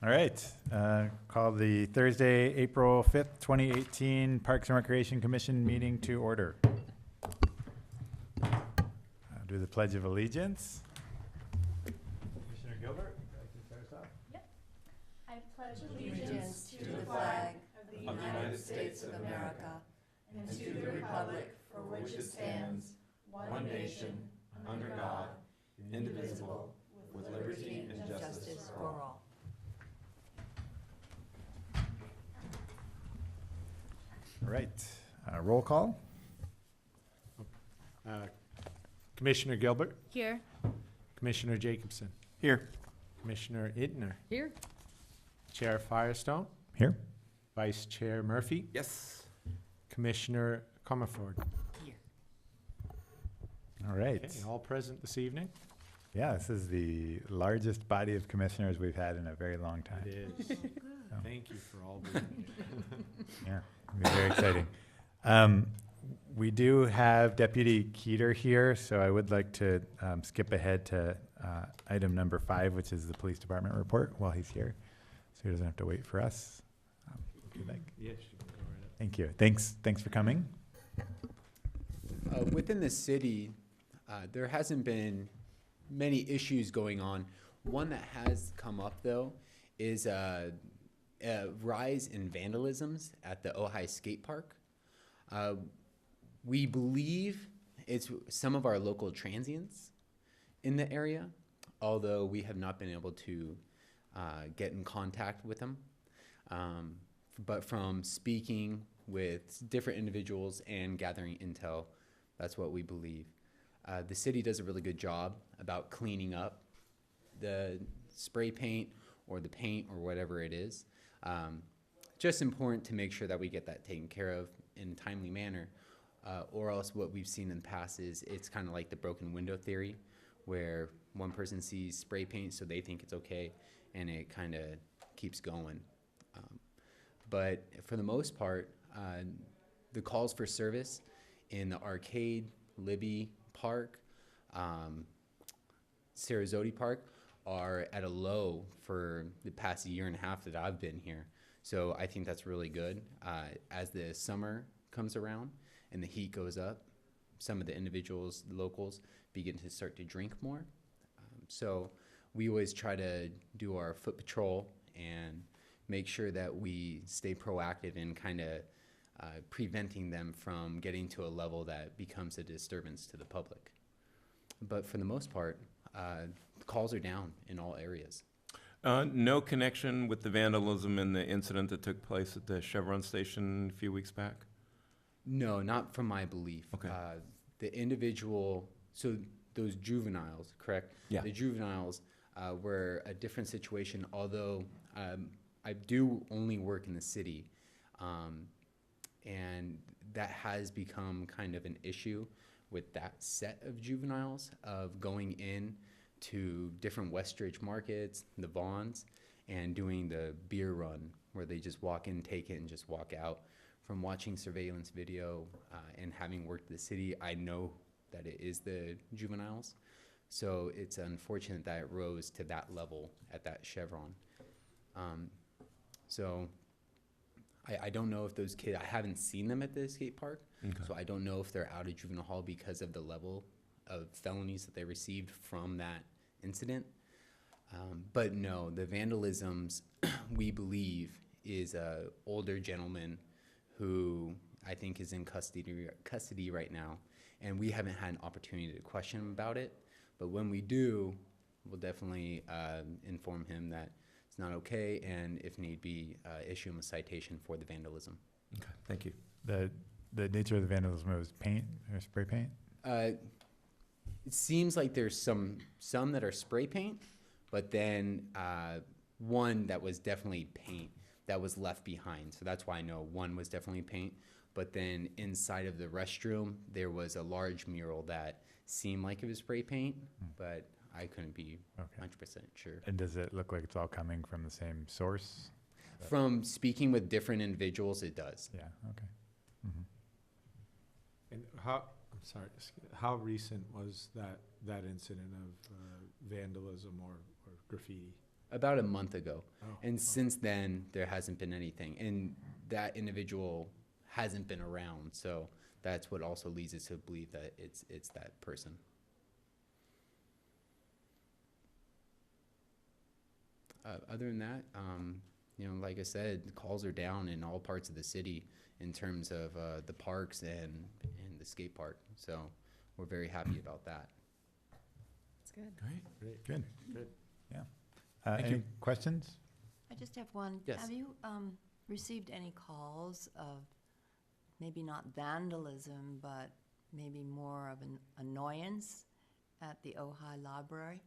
All right. Call the Thursday, April 5th, 2018 Parks and Recreation Commission meeting to order. I'll do the Pledge of Allegiance. Commissioner Gilbert, would you like to start us off? Yep. I pledge allegiance to the flag of the United States of America and to the republic for which it stands, one nation, under God, indivisible, with liberty and justice for all. All right. Roll call. Commissioner Gilbert, Here. Commissioner Jacobson, Here. Commissioner Ittner, Here. Chair Firestone, Here. Vice Chair Murphy, Yes. Commissioner Comerford. All right. Okay, all present this evening? Yeah, this is the largest body of commissioners we've had in a very long time. It is. Thank you for all being here. Yeah, it'll be very exciting. We do have Deputy Keeter here, so I would like to skip ahead to item number 5, which is the police department report while he's here, so he doesn't have to wait for us. If you'd like. Yes, you can go right ahead. Thank you. Thanks for coming. Within the city, there hasn't been many issues going on. One that has come up, though, is a rise in vandalisms at the Ojai skate park. We believe it's some of our local transients in the area, although we have not been able to get in contact with them. But from speaking with different individuals and gathering intel, that's what we believe. The city does a really good job about cleaning up the spray paint or the paint or whatever it is. Just important to make sure that we get that taken care of in a timely manner. Or else what we've seen in the past is it's kind of like the broken window theory, where one person sees spray paint so they think it's okay, and it kind of keeps going. But for the most part, the calls for service in the arcade, Libby Park, Sarasota Park are at a low for the past year and a half that I've been here. So I think that's really good. As the summer comes around and the heat goes up, some of the individuals, the locals, begin to start to drink more. So we always try to do our foot patrol and make sure that we stay proactive in kind of preventing them from getting to a level that becomes a disturbance to the public. But for the most part, calls are down in all areas. No connection with the vandalism and the incident that took place at the Chevron station a few weeks back? No, not from my belief. Okay. The individual, so those juveniles, correct? Yeah. The juveniles were a different situation, although I do only work in the city. And that has become kind of an issue with that set of juveniles of going in to different Westridge markets, the Vaughns, and doing the beer run where they just walk in, take it, and just walk out. From watching surveillance video and having worked in the city, I know that it is the juveniles. So it's unfortunate that it rose to that level at that Chevron. So I don't know if those kids, I haven't seen them at the skate park, so I don't know if they're out of juvenile hall because of the level of felonies that they received from that incident. But no, the vandalisms, we believe, is a older gentleman who I think is in custody right now, and we haven't had an opportunity to question him about it. But when we do, we'll definitely inform him that it's not okay, and if need be, issue him a citation for the vandalism. Okay, thank you. The nature of the vandalism was paint or spray paint? It seems like there's some that are spray paint, but then one that was definitely paint that was left behind. So that's why I know one was definitely paint. But then inside of the restroom, there was a large mural that seemed like it was spray paint, but I couldn't be 100% sure. And does it look like it's all coming from the same source? From speaking with different individuals, it does. Yeah, okay. Mm-hmm. And how recent was that incident of vandalism or graffiti? about a month ago. Oh, And since then, there hasn't been anything. And that individual hasn't been around. So that's what also leads us to believe that it's that person. Other than that, like I said, the calls are down in all parts of the city in terms of the parks and the skate park. So we're very happy about that. That's good. great. Good. Good. Yeah. Thank Any you. questions? I just have one. Yes. Have you received any calls of maybe not vandalism, but maybe more of an annoyance at the Ojai Library,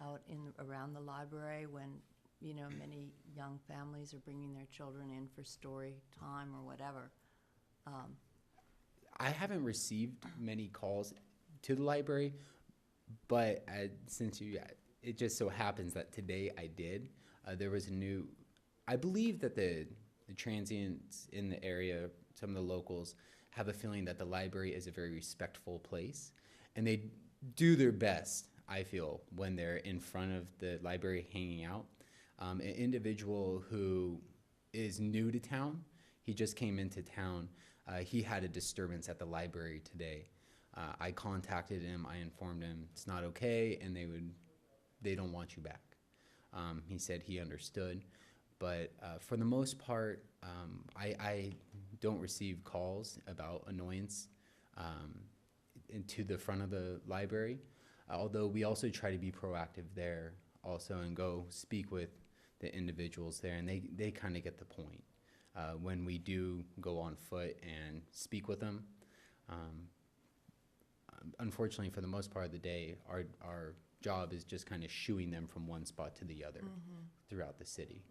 out around the library when, many young families are bringing their children in for story time or whatever? I haven't received many calls to the library, but it just so happens that today I did. There was I believe that the transients in the area, some of the locals, have a feeling that the library is a very respectful place, and they do their best, I feel, when they're in front of the library hanging out. An individual who is new to town, he just came into town, he had a disturbance at the library today. I contacted him, I informed him it's not okay, and they don't want you back. He said he understood, but for the most part, I don't receive calls about annoyance into the front of the library, although we also try to be proactive there also and go speak with the individuals there, and they kind of get the point. When we do go on foot and speak with them, unfortunately, for the most part of the day, our job is just kind of shooing them from one spot to the other throughout the city.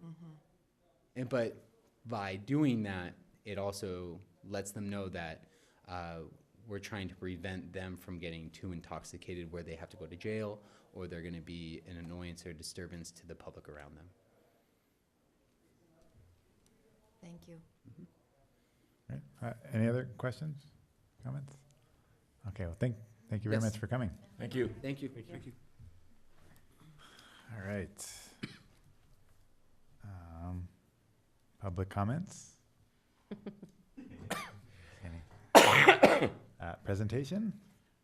But by doing that, it also lets them know that we're trying to prevent them from getting too intoxicated where they have to go to jail or they're going to be an annoyance or disturbance to the public around them. Thank you. Right. Any other questions, comments? Okay, well, thank you very Yes. much for coming. Thank you. Thank you. Thank you. All right. Public comments? Any? Presentation?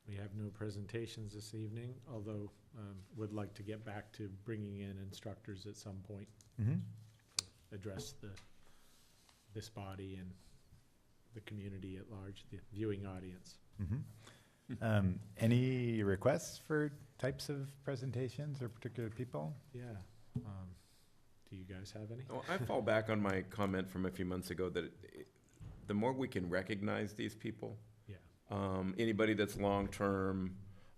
We have no presentations this evening, although would like to get back to bringing in instructors at some point, Mm-hmm. address this body and the community at large, the viewing audience. Mm-hmm. Any requests for types of presentations or particular people? Yeah. Do you guys have any? Well, I fall back on my comment from a few months ago that the more we can recognize these people, Yeah. anybody that's long-term,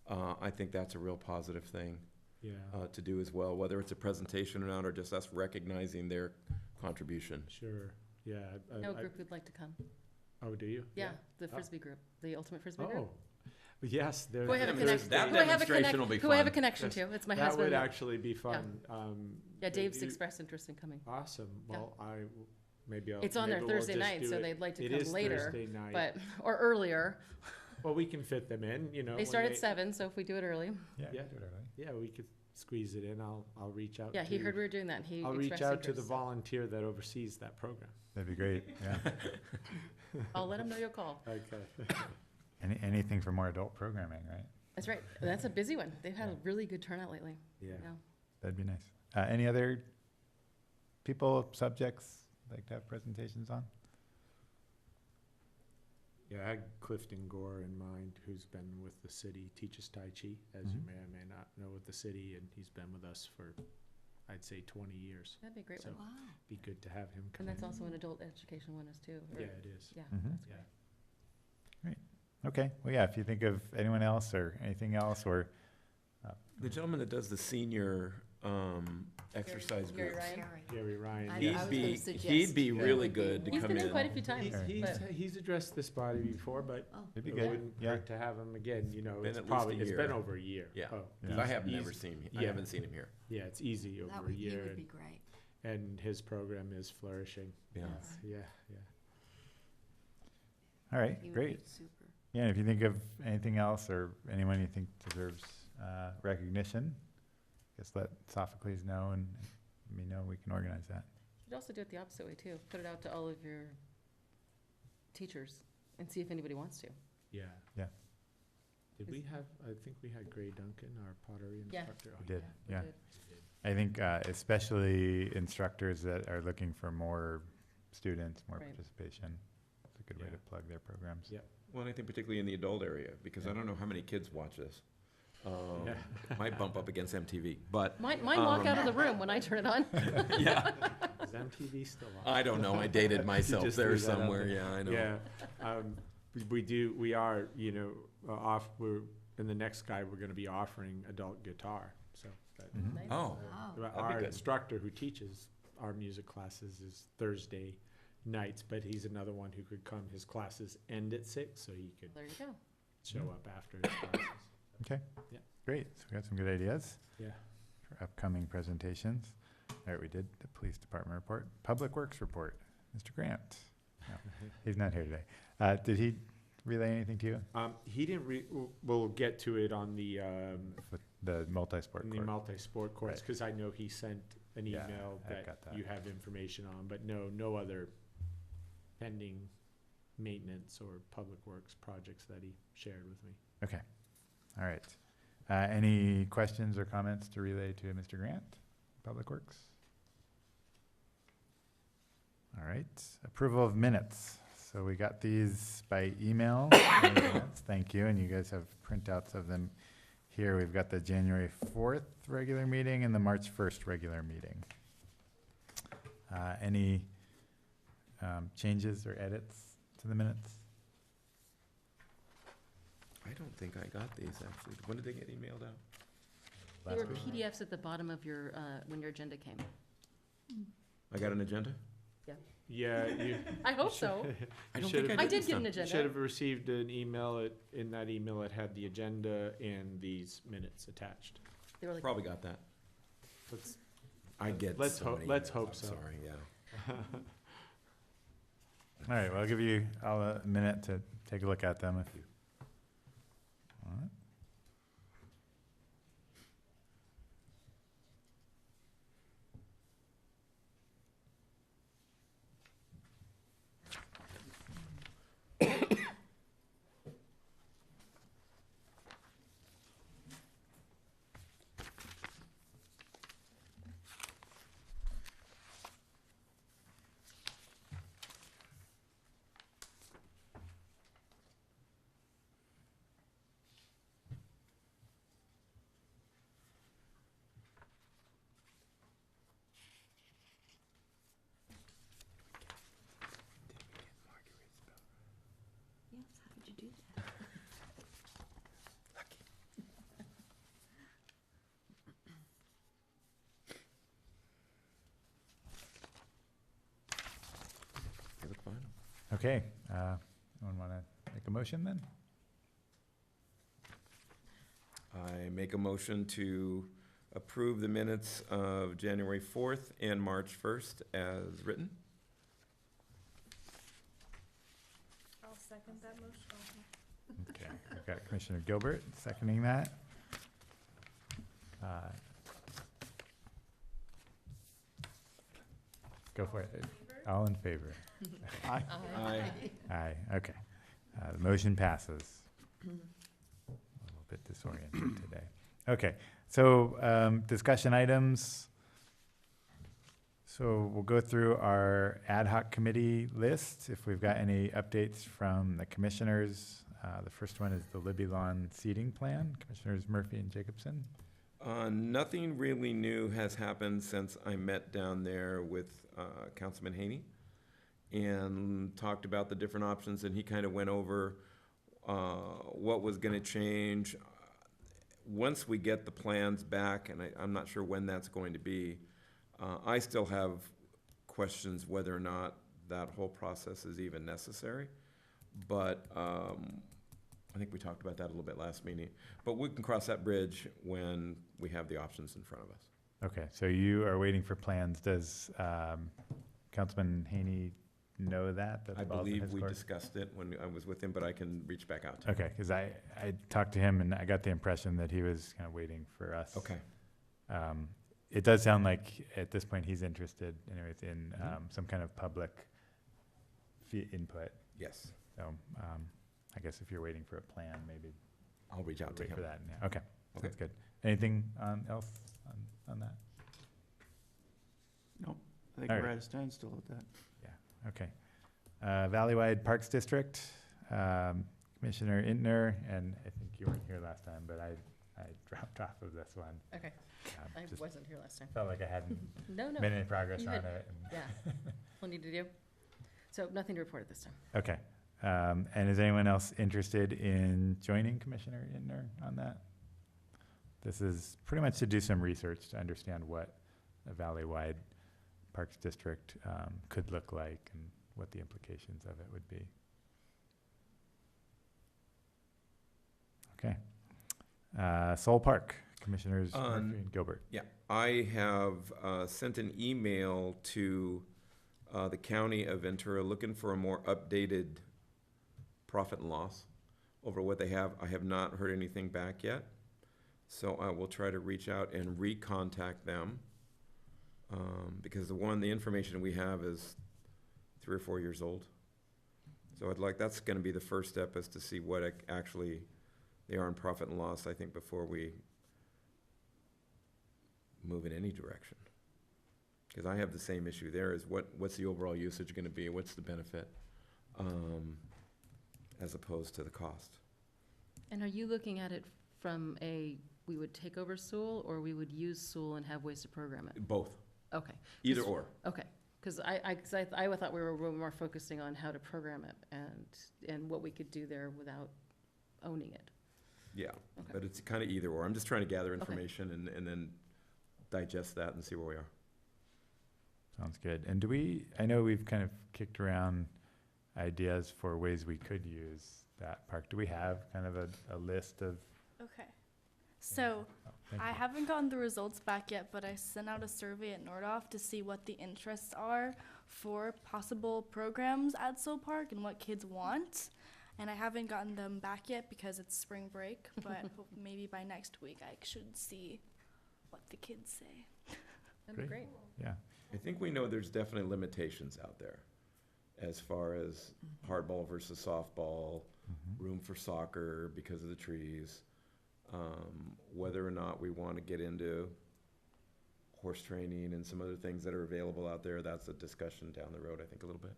I think that's a real positive thing Yeah. to do as well, whether it's a presentation or not, or just us recognizing their contribution. Sure. Yeah. No group would like to come. Oh, do you? Yeah, the Frisbee group, the Ultimate Frisbee group. Oh, yes. There, Who I have a Yeah, connection, that who I have a demonstration will be who I have a fun. connection to. It's my that husband. would actually be fun. Yeah, Dave's you- expressed interest in coming. Awesome. Yeah. Well, maybe I'll. It's on their maybe we'll Thursday just night, do so it. they'd like to It come is later, Thursday night. but, or earlier. Well, we can fit them in, you know. They when start at 7, so if we do it early. Yeah. Yeah. do it early. Yeah, we could squeeze it in. I'll reach out. Yeah, he to- heard we were doing that, and he I'll expressed reach out to the interest. volunteer that oversees that program. That'd be great, yeah. I'll let him know you'll call. Okay. Anything for more adult programming, right? That's right. That's a busy one. They've had a really good turnout lately. Yeah. Yeah. That'd be nice. Any other people, subjects like to have presentations on? Yeah, I had Clifton Gore in mind, who's been with the city, teaches Tai Chi, as you Mhm. may or may not know, with the city, and he's been with us for, I'd say, 20 years. That'd be a great So- one. Wow. Be good to have him come And that's in. also an adult education one, too. or- Yeah, it is. Yeah. Mhm. that's Yeah. great. Okay, well, yeah, if you think of anyone else or anything else, or, The gentleman that does the senior exercise Gary groups, Ryan. Gary. Gary Ryan. I- yes. I was he'd gonna be, suggest he'd be Gary really would be good to He's come been in in. quite a few times. He's addressed this body before, but Oh, it'd be it good, wouldn't yeah. hurt to have him again, you know, Been it's at least probably, a it's year. been over a year. Yeah. Oh, 'Cause I have easy- never seen him. I yeah. haven't seen him here. Yeah, it's easy that over a would, he year, would be great. and his program is flourishing. Yeah. Yes. Yeah, yeah. All right, He would great. be super. Yeah, if you think of anything else or anyone you think deserves recognition, guess let Sophocles know and me know, we can organize that. You could also do it the opposite way too. Put it out to all of your teachers and see if anybody wants to. Yeah. Yeah. Did we have, I think we had Gray Duncan, our pottery Yeah. instructor. We did, we yeah. did. I think especially instructors that are looking for more students, more Right. participation. It's a good way Yeah. to plug their programs. Yeah. Well, I think particularly in the adult area, because I don't know how many kids watch this. Yeah. It might bump up against MTV, but, Mine walk out of the room when I turn it on. yeah, Is MTV still on? I don't know, I dated myself just there threw that out somewhere, there. yeah, I know. Yeah, we are, you know, we're, in the next guy, we're gonna be offering adult guitar, so. that- Mhm. Nice. Oh, Wow. be Our good. instructor who teaches our music classes is Thursday nights, but he's another one who could come, his classes end at 6, so he could There you go. show up after his classes. Okay. Yeah. Great. So we got some good ideas Yeah. for upcoming presentations. All right, we did the police department report. Public Works report. Mr. Grant. No, he's not here today. Did he relay anything to you? He didn't we'll get to it on the, With the multi-sport in the court? multi-sport course, Right. because I know he sent an Yeah, email I got that. you have information on, but no other pending maintenance or public works projects that he shared with me. Okay. All right. Any questions or comments to relay to Mr. Grant, Public Works? All right. Approval of minutes. So we got these by email. in advance. Thank you. And you guys have printouts of them here. We've got the January 4th regular meeting and the March 1st regular meeting. Any changes or edits to the minutes? I don't think I got these, actually. When did they get emailed out? There were Last week? PDFs at the bottom of your, when your agenda came. I got an agenda? Yeah, you. I hope so. I You don't should've- think I I did did this get an time. Should agenda. have received an email, in that email it had the agenda and these minutes attached. They were like, Probably got that. Let's, I get Let's so hope- many let's emails, hope I'm so. Sorry, yeah. All right, well, I'll give you all a minute to take a look at them if you want. Yes, how did you do that? They look fine. Okay, anyone want to make a motion then? I make a motion to approve the minutes of January 4th and March 1st as written. I'll second that motion. Okay, we've got Commissioner Gilbert seconding that. Go for it. All in favor? Aye. Aye. Aye, okay. The motion passes. A little bit disoriented today. Okay, so discussion items. So we'll go through our ad hoc committee list, if we've got any updates from the commissioners. The first one is the Libby Lawn seating plan, Commissioners Murphy and Jacobson. Nothing really new has happened since I met down there with Councilman Haney and talked about the different options, and he kind of went over what was going to change. Once we get the plans back, and I'm not sure when that's going to be, I still have questions whether or not that whole process is even necessary. But I think we talked about that a little bit last meeting. But we can cross that bridge when we have the options in front of us. Okay, so you are waiting for plans. Does Councilman Haney know that? I believe we discussed it when I was with him, but I can reach back out to him. Okay, because I talked to him and I got the impression that he was kind of waiting for us. Okay. It does sound like at this point he's interested anyways in some kind of public input. Yes, So I guess if you're waiting for a plan, maybe I'll reach out to wait him. for that. Yeah. Okay, Okay. sounds good. Anything else on that? I think All we're right. at a standstill with that. Okay. Valleywide Parks District, Commissioner Intner, and I think you weren't here last time, but I dropped off of this one. Okay, I Just wasn't here last time. felt like I hadn't No, been any progress you on had- it. yeah, plenty to do. So nothing to report at this time. Okay. And is anyone else interested in joining Commissioner Intner on that? This is pretty much to do some research to understand what a Valleywide Parks District could look like and what the implications of it would be. Okay. Soul Park, Commissioners Murphy and Gilbert. Yeah, I have sent an email to the county of Ventura looking for a more updated profit and loss over what they have. I have not heard anything back yet, so I will try to reach out and recontact them, because the information we have is 3 or 4 years old. So that's going to be the first step, is to see what actually they are in profit and loss, I think, before we move in any direction. Because I have the same issue there, is what's the overall usage going to be, what's the benefit, as opposed to the cost. And are you looking at it from we would take over Sewell, or we would use Sewell and have ways to program it? Both, Okay, either or. okay. Because I thought we were more focusing on how to program it and what we could do there without owning it. Yeah, Okay. but it's kind of either or. I'm just trying to gather information and then digest that and see where we are. Sounds good. And I know we've kind of kicked around ideas for ways we could use that park. Do we have kind of a list of? Okay. So Thank I you. haven't gotten the results back yet, but I sent out a survey at Nordhoff to see what the interests are for possible programs at Soul Park and what kids want. And I haven't gotten them back yet because it's spring break, but maybe by next week I should see what the kids say. That'd be great. Yeah. I think we know there's definitely limitations out there as far as hardball versus softball, room for soccer because of the trees, whether or not we want to get into horse training and some other things that are available out there. That's a discussion down the road, I think, a little bit.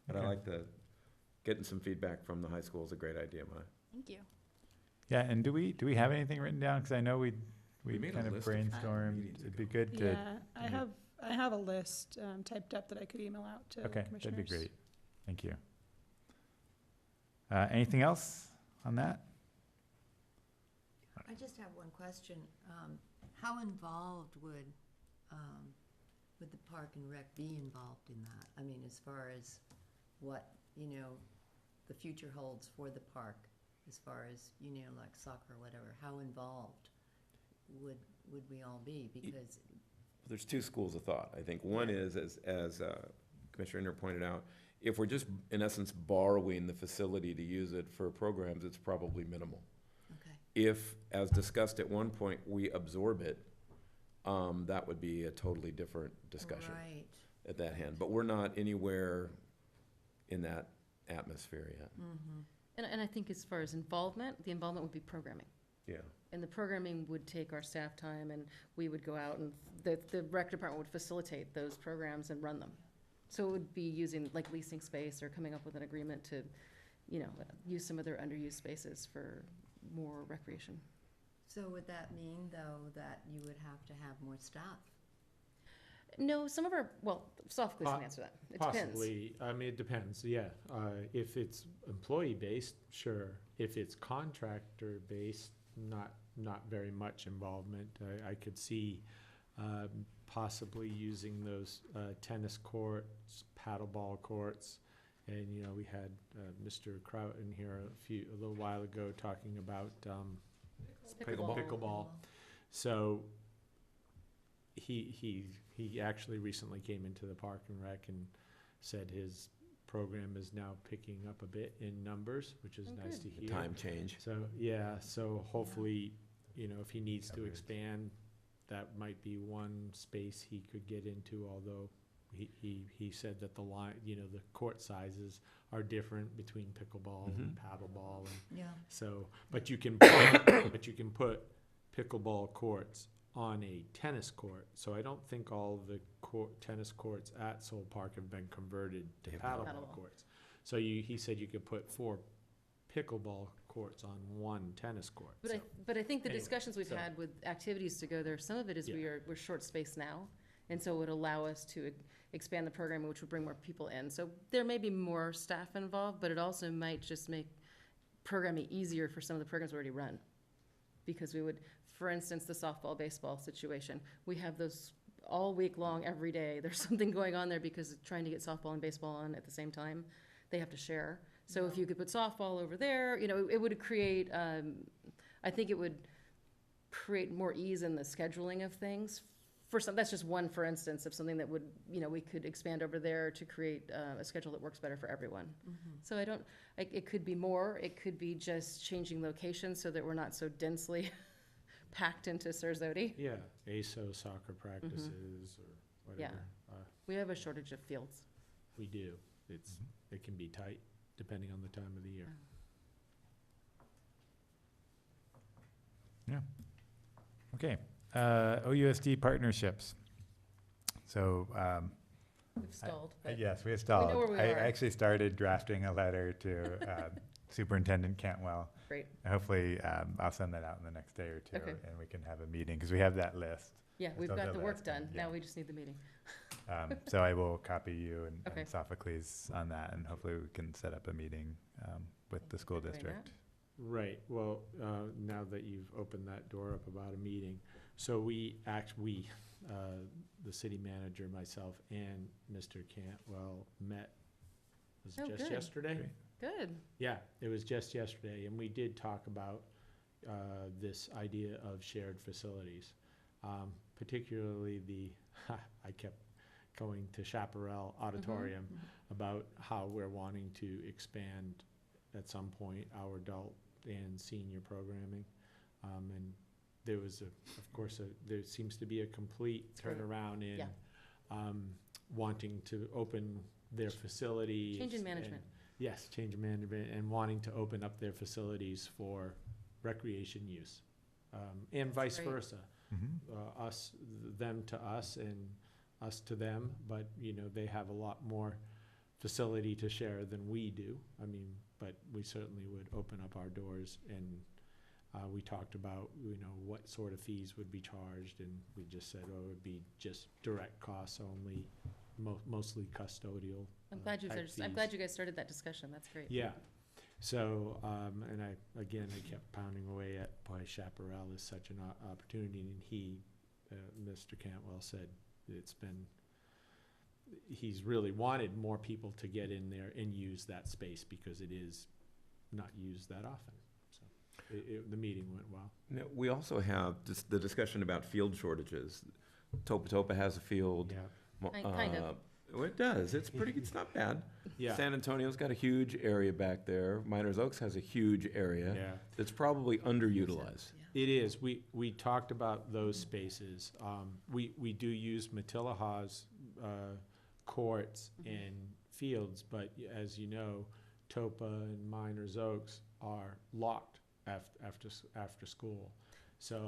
But I Okay. like getting some feedback from the high school is a great idea, Maya. Thank you. Yeah, and do we have anything written down? Because I know we made a kind of list of brainstormed. meetings It'd be ago. good to. Yeah, I have a list typed up that I could email out to Okay, commissioners. that'd be great. Thank you. Anything else on that? I just have one question. How involved would the Park and Rec be involved in that? I mean, as far as what, the future holds for the park, as far as, like soccer or whatever, how involved would we all be? Because There's two schools of thought. I think one is, as Commissioner Inner pointed out, if we're just, in essence, borrowing the facility to use it for programs, it's probably minimal. okay, If, as discussed at one point, we absorb it, that would be a totally different discussion right. at that hand. But we're not anywhere in that atmosphere yet. Mm-hmm. And I think as far as involvement, the involvement would be programming. Yeah. And the programming would take our staff time, and we would go out, and the rec department would facilitate those programs and run them. So it would be using, like, leasing space or coming up with an agreement to, use some of their underused spaces for more recreation. So would that mean, though, that you would have to have more staff? No, some of our, Sophocles can answer that. It depends. Possibly, I mean, it depends, yeah. If it's employee-based, sure. If it's contractor-based, not very much involvement. I could see possibly using those tennis courts, paddleball courts. And, we had Mr. Kraut in here a little while ago talking about pickleball. So he actually recently came into the Park and Rec and said his program is now picking up a bit in numbers, which is Oh, nice good. to hear. Time change. So, yeah, so hopefully you know, if he needs to Coverage. expand, that might be one space he could get into, although he said that the line, you know, the court sizes are different between pickleball and paddleball, and Yeah. so, but you can put pickleball courts on a tennis court. So I don't think all the tennis courts at Soul Park have been converted to They have paddleball Paddleball. courts. So he said you could put 4 pickleball courts on 1 tennis court. But So, but I think the anyway, discussions we've so- had with activities to go there, some of it is Yeah. we're short spaced now. And so it would allow us to expand the program, which would bring more people in. So there may be more staff involved, but it also might just make programming easier for some of the programs we already run. Because we would, for instance, the softball, baseball situation, we have those all week long, every day. There's something going on there because trying to get softball and baseball on at the same time, they have to share. So if you could put softball over there, you know, it would create, I think it would create more ease in the scheduling of things. For some, that's just one, for instance, of something that would, you know, we could expand over there to create a schedule that works better for everyone. So I don't, it could be more, it could be just changing locations so that we're not so densely packed into Surzodi. yeah, ASO soccer practices or Yeah. whatever. We have a shortage of fields. We do. It can be tight depending on the time of the year. Okay, OUSD partnerships. So, We've stalled, but yes, we have stalled. where we I are. actually started drafting a letter to Superintendent Cantwell. great. Hopefully, I'll send that out in the next day or two, Okay. and we can have a meeting, because we have that list. Yeah, we've Still got got the last work one, done. yeah. Now we just need the meeting. So I will copy you and Okay. Sophocles on that, and hopefully we can set up a meeting with the school Doing that. district. Right, well, now that you've opened that door up about a meeting, so the city manager, myself, and Mr. Cantwell met, was Oh, it just good. yesterday? Great. Good. Yeah, it was just yesterday, and we did talk about this idea of shared facilities, particularly I kept going to Chaparral Auditorium about how we're wanting to expand at some point our adult and senior programming. And there was, there seems to be a complete great. turnaround in Yeah. wanting to open their facilities. Change in and- management. Yes, change in management and wanting to open up their facilities for recreation use, and vice great. versa. Them to us and us to them, but, you know, they have a lot more facility to share than we do. I mean, but we certainly would open up our doors, and we talked about, you know, what sort of fees would be charged, and we just said, oh, it would be just direct costs only, mostly custodial. I'm glad type I'm glad fees. you guys started that discussion. That's great. Yeah, so, and I kept pounding away at why Chaparral is such an opportunity, and Mr. Cantwell said he's really wanted more people to get in there and use that space because it is not used that often. So the meeting went well. Now, we also have just the discussion about field shortages. Topa has a field. Yeah, Kind of. Well, it does. It's pretty, it's not bad. yeah, San Antonio's got a huge area back there. Miners Oaks has a huge area. yeah. That's probably underutilized. It is. We talked about those spaces. We do use Matilaha's courts and fields, but as you know, Topa and Miners Oaks are locked after school. So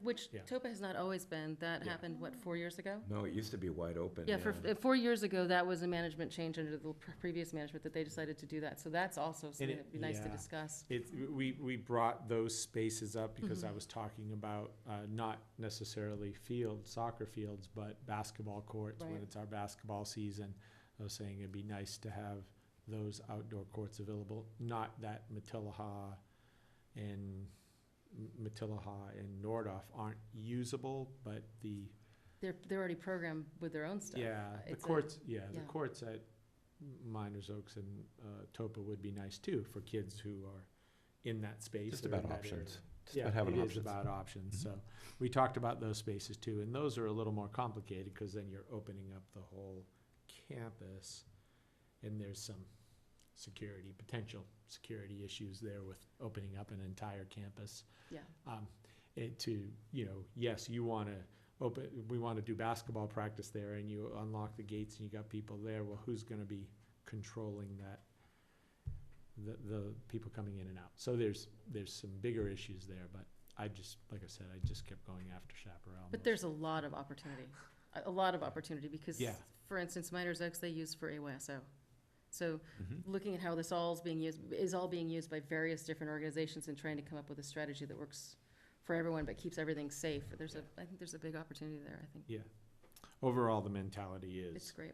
Which Yeah. Topa has not always been. That Yeah. happened, 4 years ago? No, it used to be wide open. Yeah, 4 years ago, that was a management change under the previous management that they decided to do that. So that's also something it- that'd be nice to yeah. discuss. we brought those spaces up because I was talking about not necessarily soccer fields, but basketball courts when Right. it's our basketball season. I was saying it'd be nice to have those outdoor courts available. Not that Matilaha and Nordhoff aren't usable, but They're already programmed with their own stuff. the It's a- courts, the yeah. courts at Miners Oaks and Topa would be nice too for kids who are in that space. Just or about in that options. area. Just Yeah, about having it is options. about options. Mhm. So we talked about those spaces too, and those are a little more complicated because then you're opening up the whole campus, and there's some potential security issues there with opening up an entire campus. Yeah. to, you know, yes, you want to we want to do basketball practice there, and you unlock the gates and you got people there. Well, who's going to be controlling that, the people coming in and out? So there's some bigger issues there, but I just, like I said, I just kept going after Chaparral. But there's a lot of opportunity, because, Yeah. for instance, Miners Oaks, they use for AYSO. So Mhm. looking at how this all is all being used by various different organizations and trying to come up with a strategy that works for everyone but keeps everything safe. I think there's a big opportunity there, I think. Yeah. Overall, the mentality It's is great.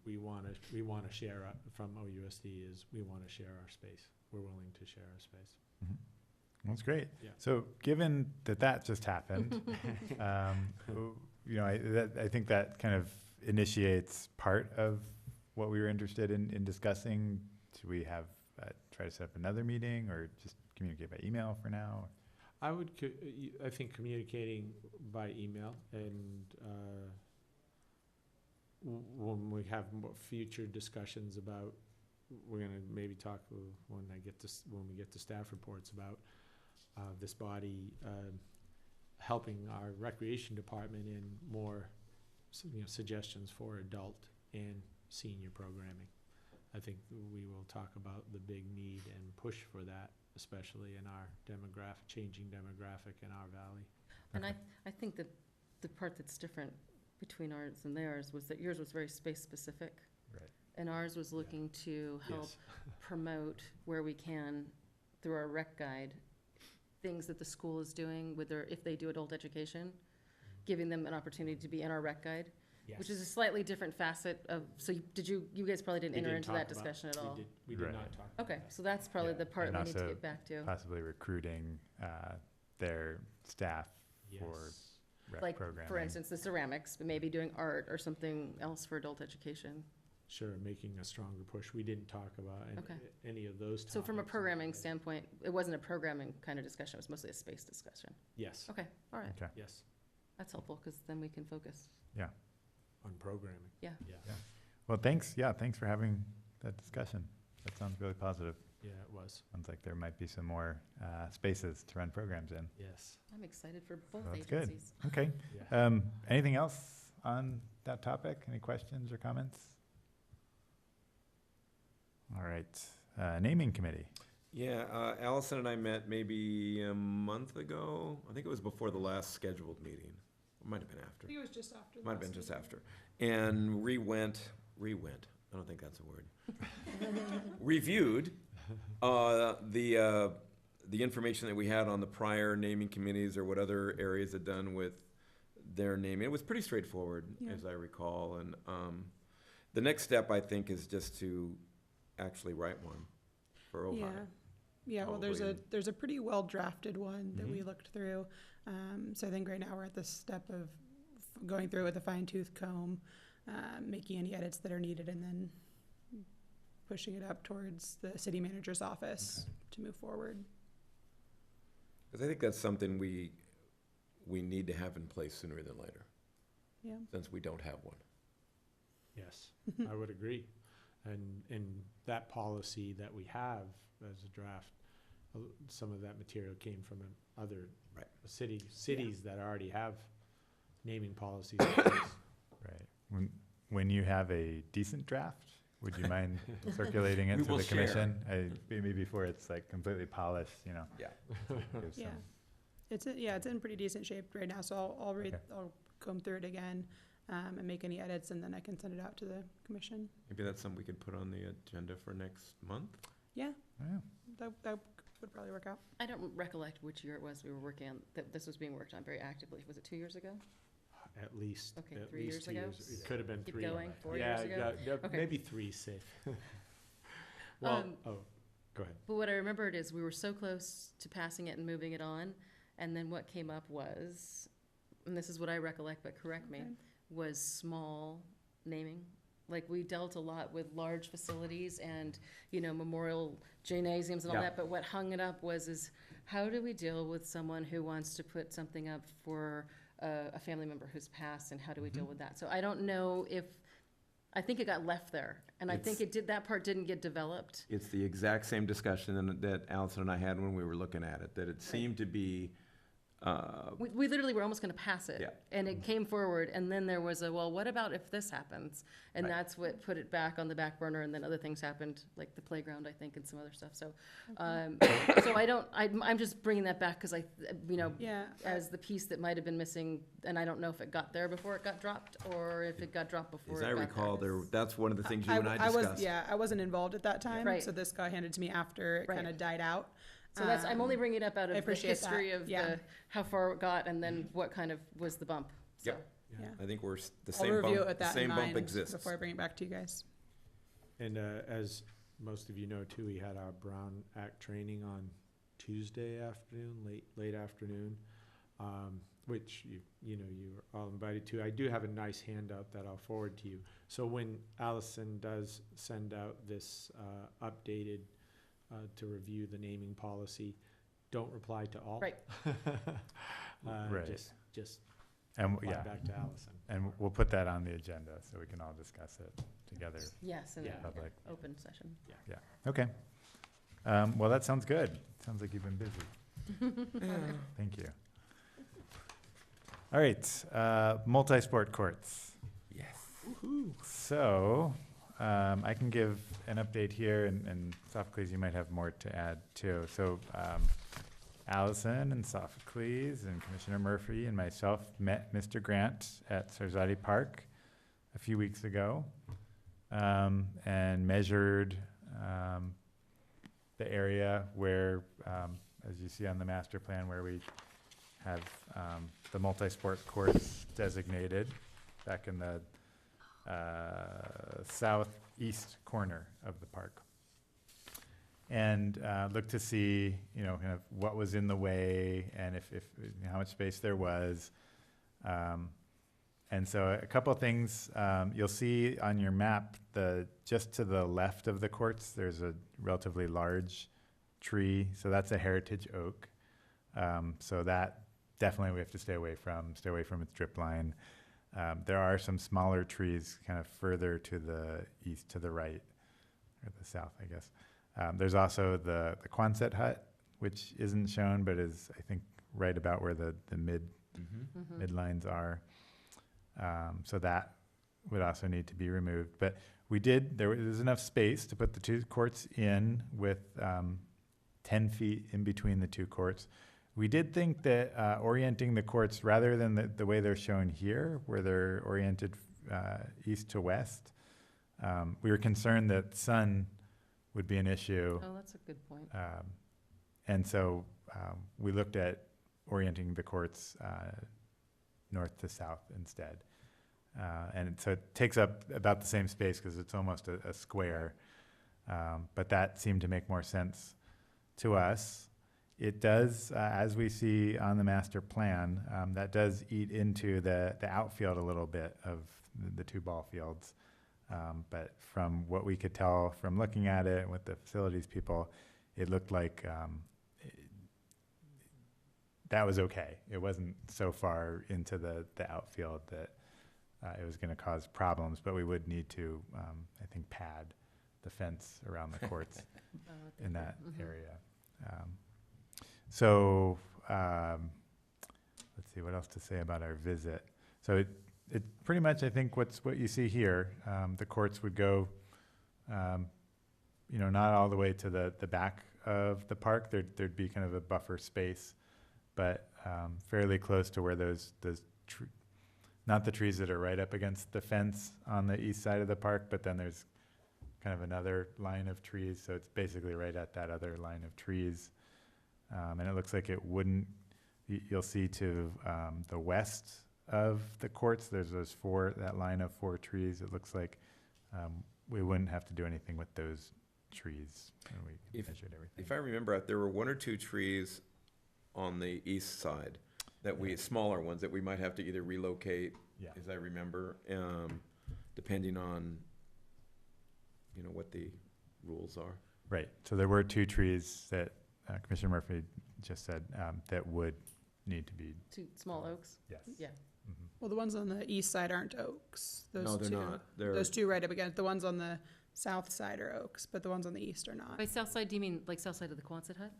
we want to share from OUSD is we want to share our space. We're willing to share our space. That's great. Yeah. So given that just happened, you know, I think that kind of initiates part of what we were interested in discussing. Should we have, try to set up another meeting, or just communicate by email for now? I would, I think communicating by email, and when we have future discussions about, we're gonna maybe talk when we get to staff reports about this body helping our recreation department in more, suggestions for adult and senior programming. I think we will talk about the big need and push for that, especially in our changing demographic in our valley. And I think that the part that's different between ours and theirs was that yours was very space-specific. Right. And ours was looking to help Yes. promote where we can, through our rec guide, things that the school is doing with if they do adult education, giving them an opportunity to be in our rec guide, Yes. which is a slightly different facet of, so you guys probably didn't We enter didn't into talk that about- discussion at all? We did Right. not talk about Okay, that. so that's probably Yeah. the part And we need to also get back to. Possibly recruiting their staff for Yes. rec Like, programming. for instance, the ceramics, but maybe doing art or something else for adult education. Sure, making a stronger push. We didn't talk about Okay. any of those topics. So from a programming standpoint, it wasn't a programming kind of discussion, it was mostly a space discussion. Yes, Okay, all right, Okay. yes, that's helpful, because then we can focus. on programming. Yeah. Yeah, Well, thanks. Yeah, thanks for having that discussion. That sounds really positive. yeah, it was, Sounds like there might be some more spaces to run programs in. yes. I'm excited for both Well, that's good. agencies. Okay. Yeah. Anything else on that topic? Any questions or comments? All right. Naming committee. Yeah, Allison and I met maybe a month ago. I think it was before the last scheduled meeting. It might have been after. I think it was just after. the Might have been last just meeting. after. And rewent, I don't think that's a word. Reviewed the information that we had on the prior naming committees, or what other areas had done with their naming. It was pretty straightforward, Yeah. as I recall. And the next step, I think, is just to actually write one for Ojai. Yeah, well, Probably. there's a pretty well-drafted one that we Mhm. looked through. So I think right now we're at the step of going through it with a fine-tooth comb, making any edits that are needed, and then pushing it up towards the city manager's office to move forward. Because I think that's something we need to have in place sooner than later, Yeah. since we don't have one. Yes, I would agree. And that policy that we have as a draft, some of that material came from other Right. cities that already have naming policies in place. Right. When you have a decent draft, would you mind circulating it We to will the share. commission? Maybe before it's like completely polished, you know? Yeah. give Yeah. some- It's in pretty decent shape right now, so I'll read, Okay. I'll comb through it again, and make any edits, and then I can send it out to the commission. Maybe that's something we could put on the agenda for next month? Yeah, Oh, yeah. that would probably work out. I don't recollect which year it was we were working on, that this was being worked on very actively. Was it 2 years ago? At least, Okay, at 3 least years 2 ago? years. It could have been Keep 3. going, 4 Yeah, years ago? yeah, Okay. maybe 3 safe. Well, go ahead. But what I remembered is we were so close to passing it and moving it on, and then what came up was, and this is what I recollect, but correct me, Okay. was small naming. Like, we dealt a lot with large facilities and, memorial gymnasiums and all Yeah. that, but what hung it up is how do we deal with someone who wants to put something up for a family member who's passed, and how do we deal Mhm. with that? So I don't know I think it got left there, and I think that part didn't get developed. It's the exact same discussion that Allison and I had when we were looking at it, that it seemed to be We literally were almost gonna pass it. Yeah. And it came forward, and then there was a, well, what about if this happens? And Right. that's what put it back on the back burner, and then other things happened, like the playground, I think, and some other stuff, so. So I'm just bringing that back, cause Yeah. as the piece that might have been missing, and I don't know if it got there before it got dropped, or if it got dropped before As it I got recall, there. that's one of the things you and I discussed. I wasn't involved at that time, Right. so this got handed to me after it Right. kind of died out. So I'm only bringing it up out I of the appreciate history that, of yeah. how far it got, and then what kind of was the bump, so. Yep. Yeah. I think we're, the I'll same review it bump, with the that in same bump mind exists. before I bring it back to you guys. And as most of you know too, we had our Brown Act training on Tuesday afternoon, late afternoon, which you were all invited to. I do have a nice handout that I'll forward to you. So when Allison does send out this updated to review the naming policy, don't reply to all. Right. Right. Just And, reply yeah, back to Allison. and we'll put that on the agenda so we can all discuss it together. Yes, in Yeah. an Public. open session. Okay. Well, that sounds good. Sounds like you've been busy. Thank you. All right, multi-sport courts. Yes. So, I can give an update here, and Sophocles, you might have more to add too. So, Allison and Sophocles and Commissioner Murphy and myself met Mr. Grant at Sarzati Park a few weeks ago, and measured the area where, as you see on the master plan, where we have the multi-sport courts designated back in the southeast corner of the park. And look to see, kind of what was in the way and if how much space there was. And so a couple of things, you'll see on your map, just to the left of the courts, there's a relatively large tree. So that's a heritage oak. So that definitely we have to stay away from its drip line. There are some smaller trees kind of further to the east, to the right, or the south, I guess. There's also the Quonset hut, which isn't shown, but is, I think, right about where the midlines are. So that would also need to be removed. But there was enough space to put the two courts in with 10 feet in between the two courts. We did think that orienting the courts, rather than the way they're shown here, where they're oriented east to west, we were concerned that sun would be an issue. Oh, that's a good point. And so we looked at orienting the courts north to south instead. And so it takes up about the same space because it's almost a square. But that seemed to make more sense to us. It does, as we see on the master plan, that does eat into the outfield a little bit of the two ball fields. But from what we could tell from looking at it with the facilities people, it looked like that was okay. It wasn't so far into the outfield that it was going to cause problems, but we would need to, I think, pad the fence around the courts in that area. So let's see what else to say about our visit. So it pretty much, I think, what you see here. The courts would go, not all the way to the back of the park. There'd be kind of a buffer space, but fairly close to where those not the trees that are right up against the fence on the east side of the park, but then there's kind of another line of trees. So it's basically right at that other line of trees. And it looks like it wouldn't, you'll see to the west of the courts, there's that line of 4 trees. It looks like we wouldn't have to do anything with those trees when we measured everything. If I remember, there were 1 or 2 trees on the east side smaller ones that we might have to either relocate, as I remember, depending on, what the rules are. Right. So there were 2 trees that Commissioner Murphy just said that would need to be. 2 small oaks? Yes. Yeah. Mm-hmm. Well, the ones on the east side aren't oaks. No, they're not. Those 2 right up against, the ones on the south side are oaks, but the ones on the east are not. By south side, do you mean like south side of the Quonset hut?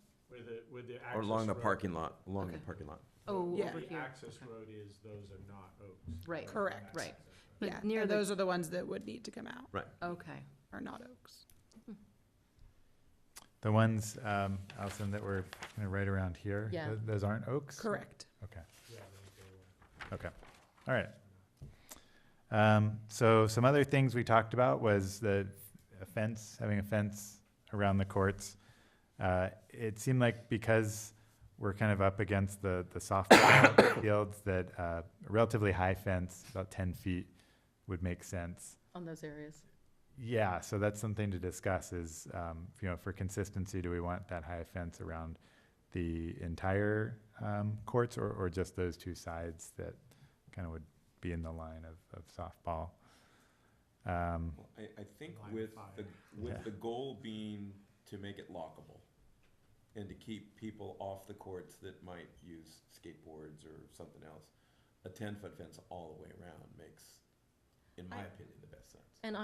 With the Or along the access road. parking lot, Okay. the parking lot. Oh, Yeah. over The here. access road is, those are not oaks. Right. Correct. Right. Yeah, But near and the, those are the ones that would need to come out, okay. are not oaks. The ones, Allison, that were kind of right around here, Yeah. those aren't oaks? Correct. Okay, Yeah, those go, okay, all right. So some other things we talked about was having a fence around the courts. It seemed like because we're kind of up against the softball fields, that a relatively high fence, about 10 feet, would make sense. On those areas. Yeah, so that's something to discuss is, for consistency, do we want that high fence around the entire courts or just those two sides that kind of would be in the line of softball? Well, I think Line of with fire. Yeah. the goal being to make it lockable and to keep people off the courts that might use skateboards or something else, a 10-foot fence all the way around makes, in my opinion, the best sense. And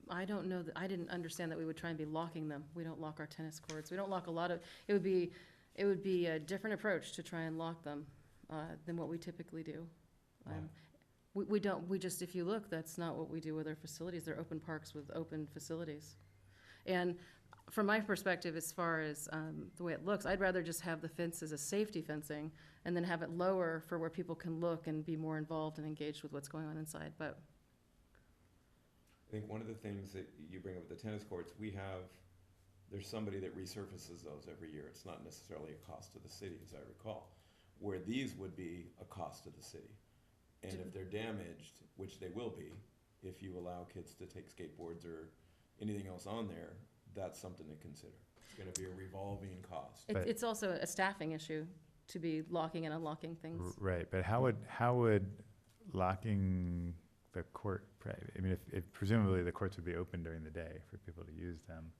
I don't know that, I didn't understand that we would try and be locking them. We don't lock our tennis courts. We don't lock a lot of, it would be a different approach to try and lock them, than what we typically do. We don't, if you look, that's not what we do with our facilities. They're open parks with open facilities. And from my perspective, as far as, the way it looks, I'd rather just have the fence as a safety fencing and then have it lower for where people can look and be more involved and engaged with what's going on inside, but. I think one of the things that you bring up with the tennis courts, there's somebody that resurfaces those every year. It's not necessarily a cost to the city, as I recall, where these would be a cost to the city. And if they're damaged, which they will be, if you allow kids to take skateboards or anything else on there, that's something to consider. It's gonna be a revolving cost. But- It's also a staffing issue to be locking and unlocking things. Right, but how would locking the court, I mean, if presumably the courts would be open during the day for people to use them.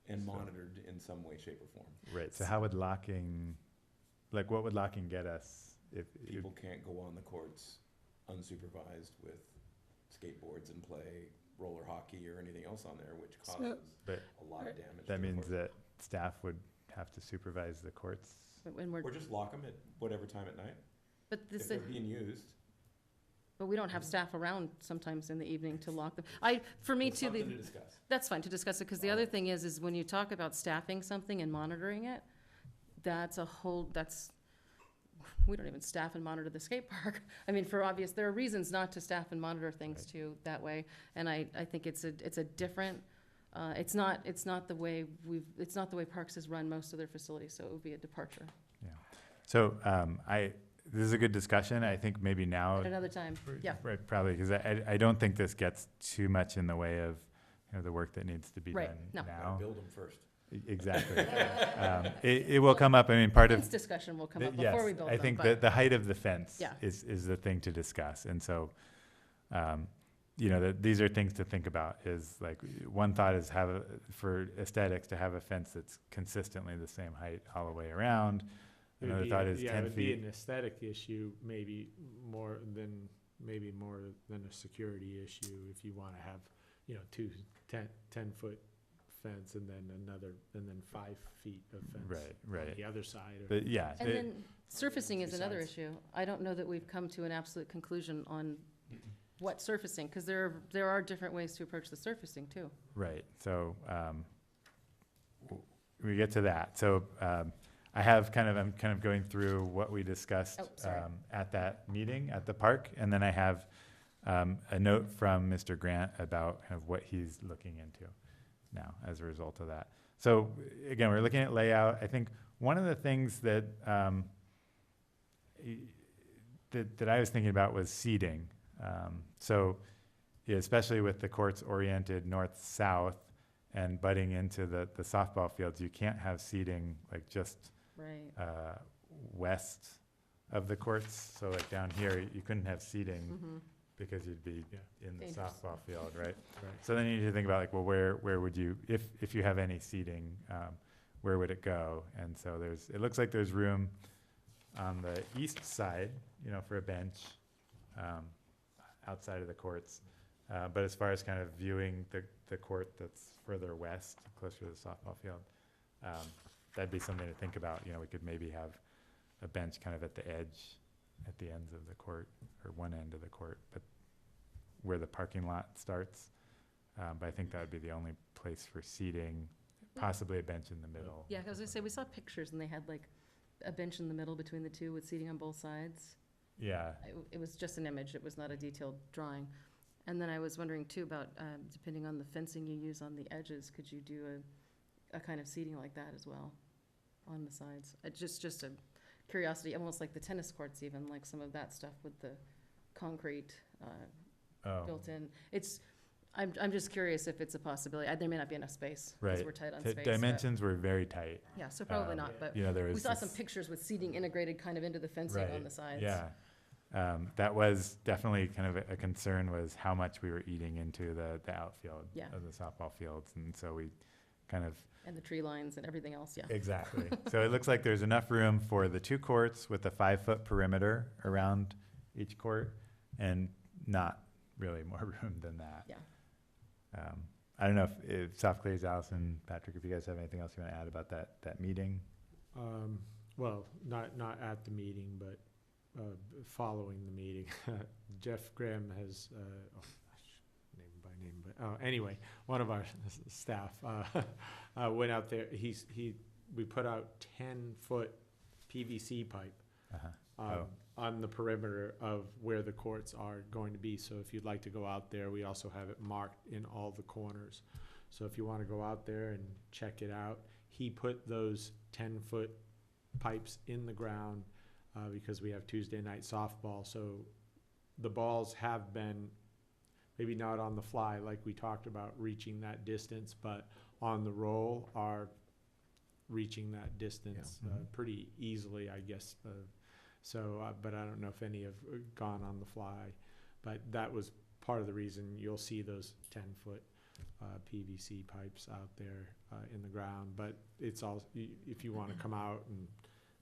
And So- monitored in some way, shape, or form. Right, so how would locking, what would locking get us if? People can't go on the courts unsupervised with skateboards and play roller hockey or anything else on there, which causes But a lot of damage. that to the means court. that staff would have to supervise the courts? When we're, Or just lock them at whatever time at night, but if this, they're being used. but we don't have staff around sometimes in the evening to lock them. For me It's too, something to discuss. that's fine to discuss it, because the other thing is when you talk about staffing something and monitoring it, we don't even staff and monitor the skate park. I mean, there are reasons not to staff and monitor things Right. too that way. And I think it's a different, it's not the way Parks has run most of their facilities, so it would be a departure So, this is a good discussion, I think maybe now. at another time. Yeah. Right, probably, because I don't think this gets too much in the way of, the work that needs to be Right, done no. Gotta now. build them first. Exactly. It will come up, I mean, part of. Fence discussion will come the- up before yes, we build I them, think but- the height of the fence Yeah. is the thing to discuss, and so, these are things to think about, is like, one thought is for aesthetics, to have a fence that's consistently the same height all the way around. It'd Another be thought a- is yeah, 10 it'd be feet. an aesthetic issue, more than a security issue, if you wanna have, two 10-foot fence and then 5 feet of fence. Right. On the other side, or But yeah, And then surfacing is Two another sides. issue. I don't know that we've come to an absolute conclusion on what surfacing, because there are different ways to approach the surfacing too. right, so, we get to that, so, I'm kind of going through what we discussed, Oh, sorry. at that meeting at the park, and then I have, a note from Mr. Grant about kind of what he's looking into now as a result of that. So, again, we're looking at layout. I think one of the things that, that I was thinking about was seating. So, yeah, especially with the courts oriented north-south and butting into the softball fields, you can't have seating like just Right. west of the courts. So like down here, you couldn't have seating Mm-hmm. because you'd be Yeah. in the Dangerous. softball field, right? Right. So then you need to think about like, well, where would you, if you have any seating, where would it go? And so it looks like there's room on the east side, for a bench, outside of the courts. But as far as kind of viewing the court that's further west, closer to the softball field, that'd be something to think about. We could maybe have a bench kind of at the edge, at the ends of the court, or one end of the court, but where the parking lot starts. But I think that would be the only place for seating, possibly a bench in the middle. Yeah, I was gonna say, we saw pictures and they had like a bench in the middle between the two with seating on both sides. Yeah, It was just an image, it was not a detailed drawing. And then I was wondering too about, depending on the fencing you use on the edges, could you do a kind of seating like that as well on the sides? Just a curiosity, almost like the tennis courts even, like some of that stuff with the concrete built in. I'm just curious if it's a possibility. There may not be enough space, because right. we're tight on The space. but- dimensions were very tight. Yeah, so probably not, but You know, there was we saw some this- pictures with seating integrated kind of into the fencing on Right, the sides. Yeah. That was definitely kind of a concern, was how much we were eating into the outfield Yeah. of the softball fields. And so we kind of, And the tree lines and everything else, yeah. exactly. So it looks like there's enough room for the 2 courts with a 5-foot perimeter around each court, and not really more room than that. Yeah. I don't know if Soft Clears, Allison, Patrick, if you guys have anything else you want to add about that meeting? Well, not at the meeting, but following the meeting. Jeff Graham has, name by name, but anyway, one of our staff went out there. We put out 10-foot PVC pipe Oh. on the perimeter of where the courts are going to be. So if you'd like to go out there, we also have it marked in all the corners. So if you want to go out there and check it out, he put those 10-foot pipes in the ground because we have Tuesday night softball. So the balls have been, maybe not on the fly like we talked about, reaching that distance, but on the roll are reaching that distance pretty easily, I guess. But I don't know if any have gone on the fly. But that was part of the reason you'll see those 10-foot PVC pipes out there in the ground. But it's all, if you want to come out and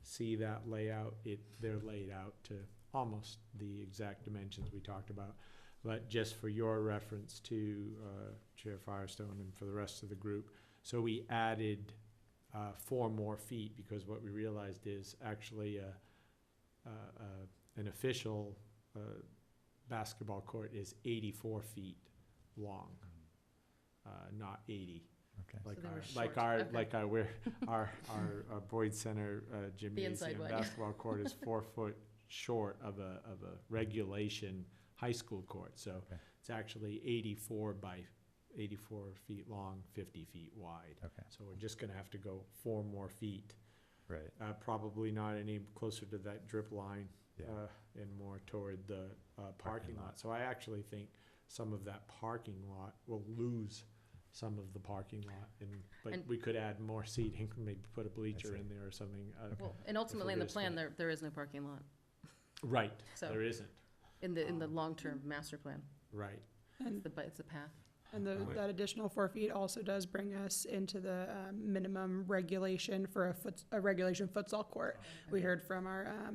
see that layout, they're laid out to almost the exact dimensions we talked about. But just for your reference to Chair Firestone and for the rest of the group, so we added 4 more feet, because what we realized is actually an official basketball court is 84 feet long, not 80. Okay. So they were short. Okay. Our Boyd Center The inside gymnasium one, yeah. basketball court is 4 foot short of a regulation high school court. So Okay. it's actually 84 feet long, 50 feet wide. Okay. So we're just gonna have to go 4 more feet. Right. Probably not any closer to that drip line, Yeah. and more toward the parking lot. So I actually think some of that parking lot will lose some of the parking lot, but And- we could add more seating, maybe put a bleacher see. in there or something. Well, and ultimately in the just plan, gonna- there is no parking lot, Right, so, there isn't, in the long-term master plan, right. And, it's a path. and Right. that additional 4 feet also does bring us into the minimum regulation for a regulation futsal court. We Okay. heard from our,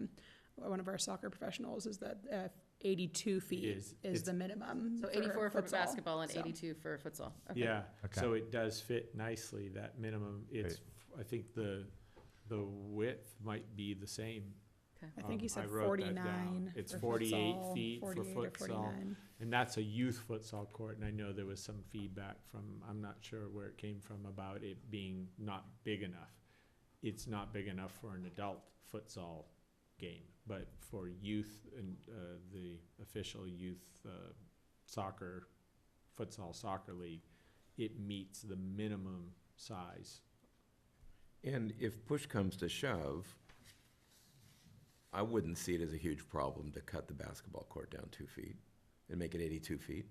one of our soccer professionals is that 82 feet Is- is the minimum. So 84 for futsal. basketball and So- 82 for futsal. Okay. Yeah, Okay. so it does fit nicely, that minimum. It's, I think the width might be the same. Okay. I think he I said wrote that down. 49 It's for 48 futsal, feet for 48 or futsal. 49. And that's a youth futsal court, and I know there was some feedback from, I'm not sure where it came from, about it being not big enough. It's not big enough for an adult futsal game, but for youth and the official youth futsal soccer league, it meets the minimum size. And if push comes to shove, I wouldn't see it as a huge problem to cut the basketball court down 2 feet and make it 82 feet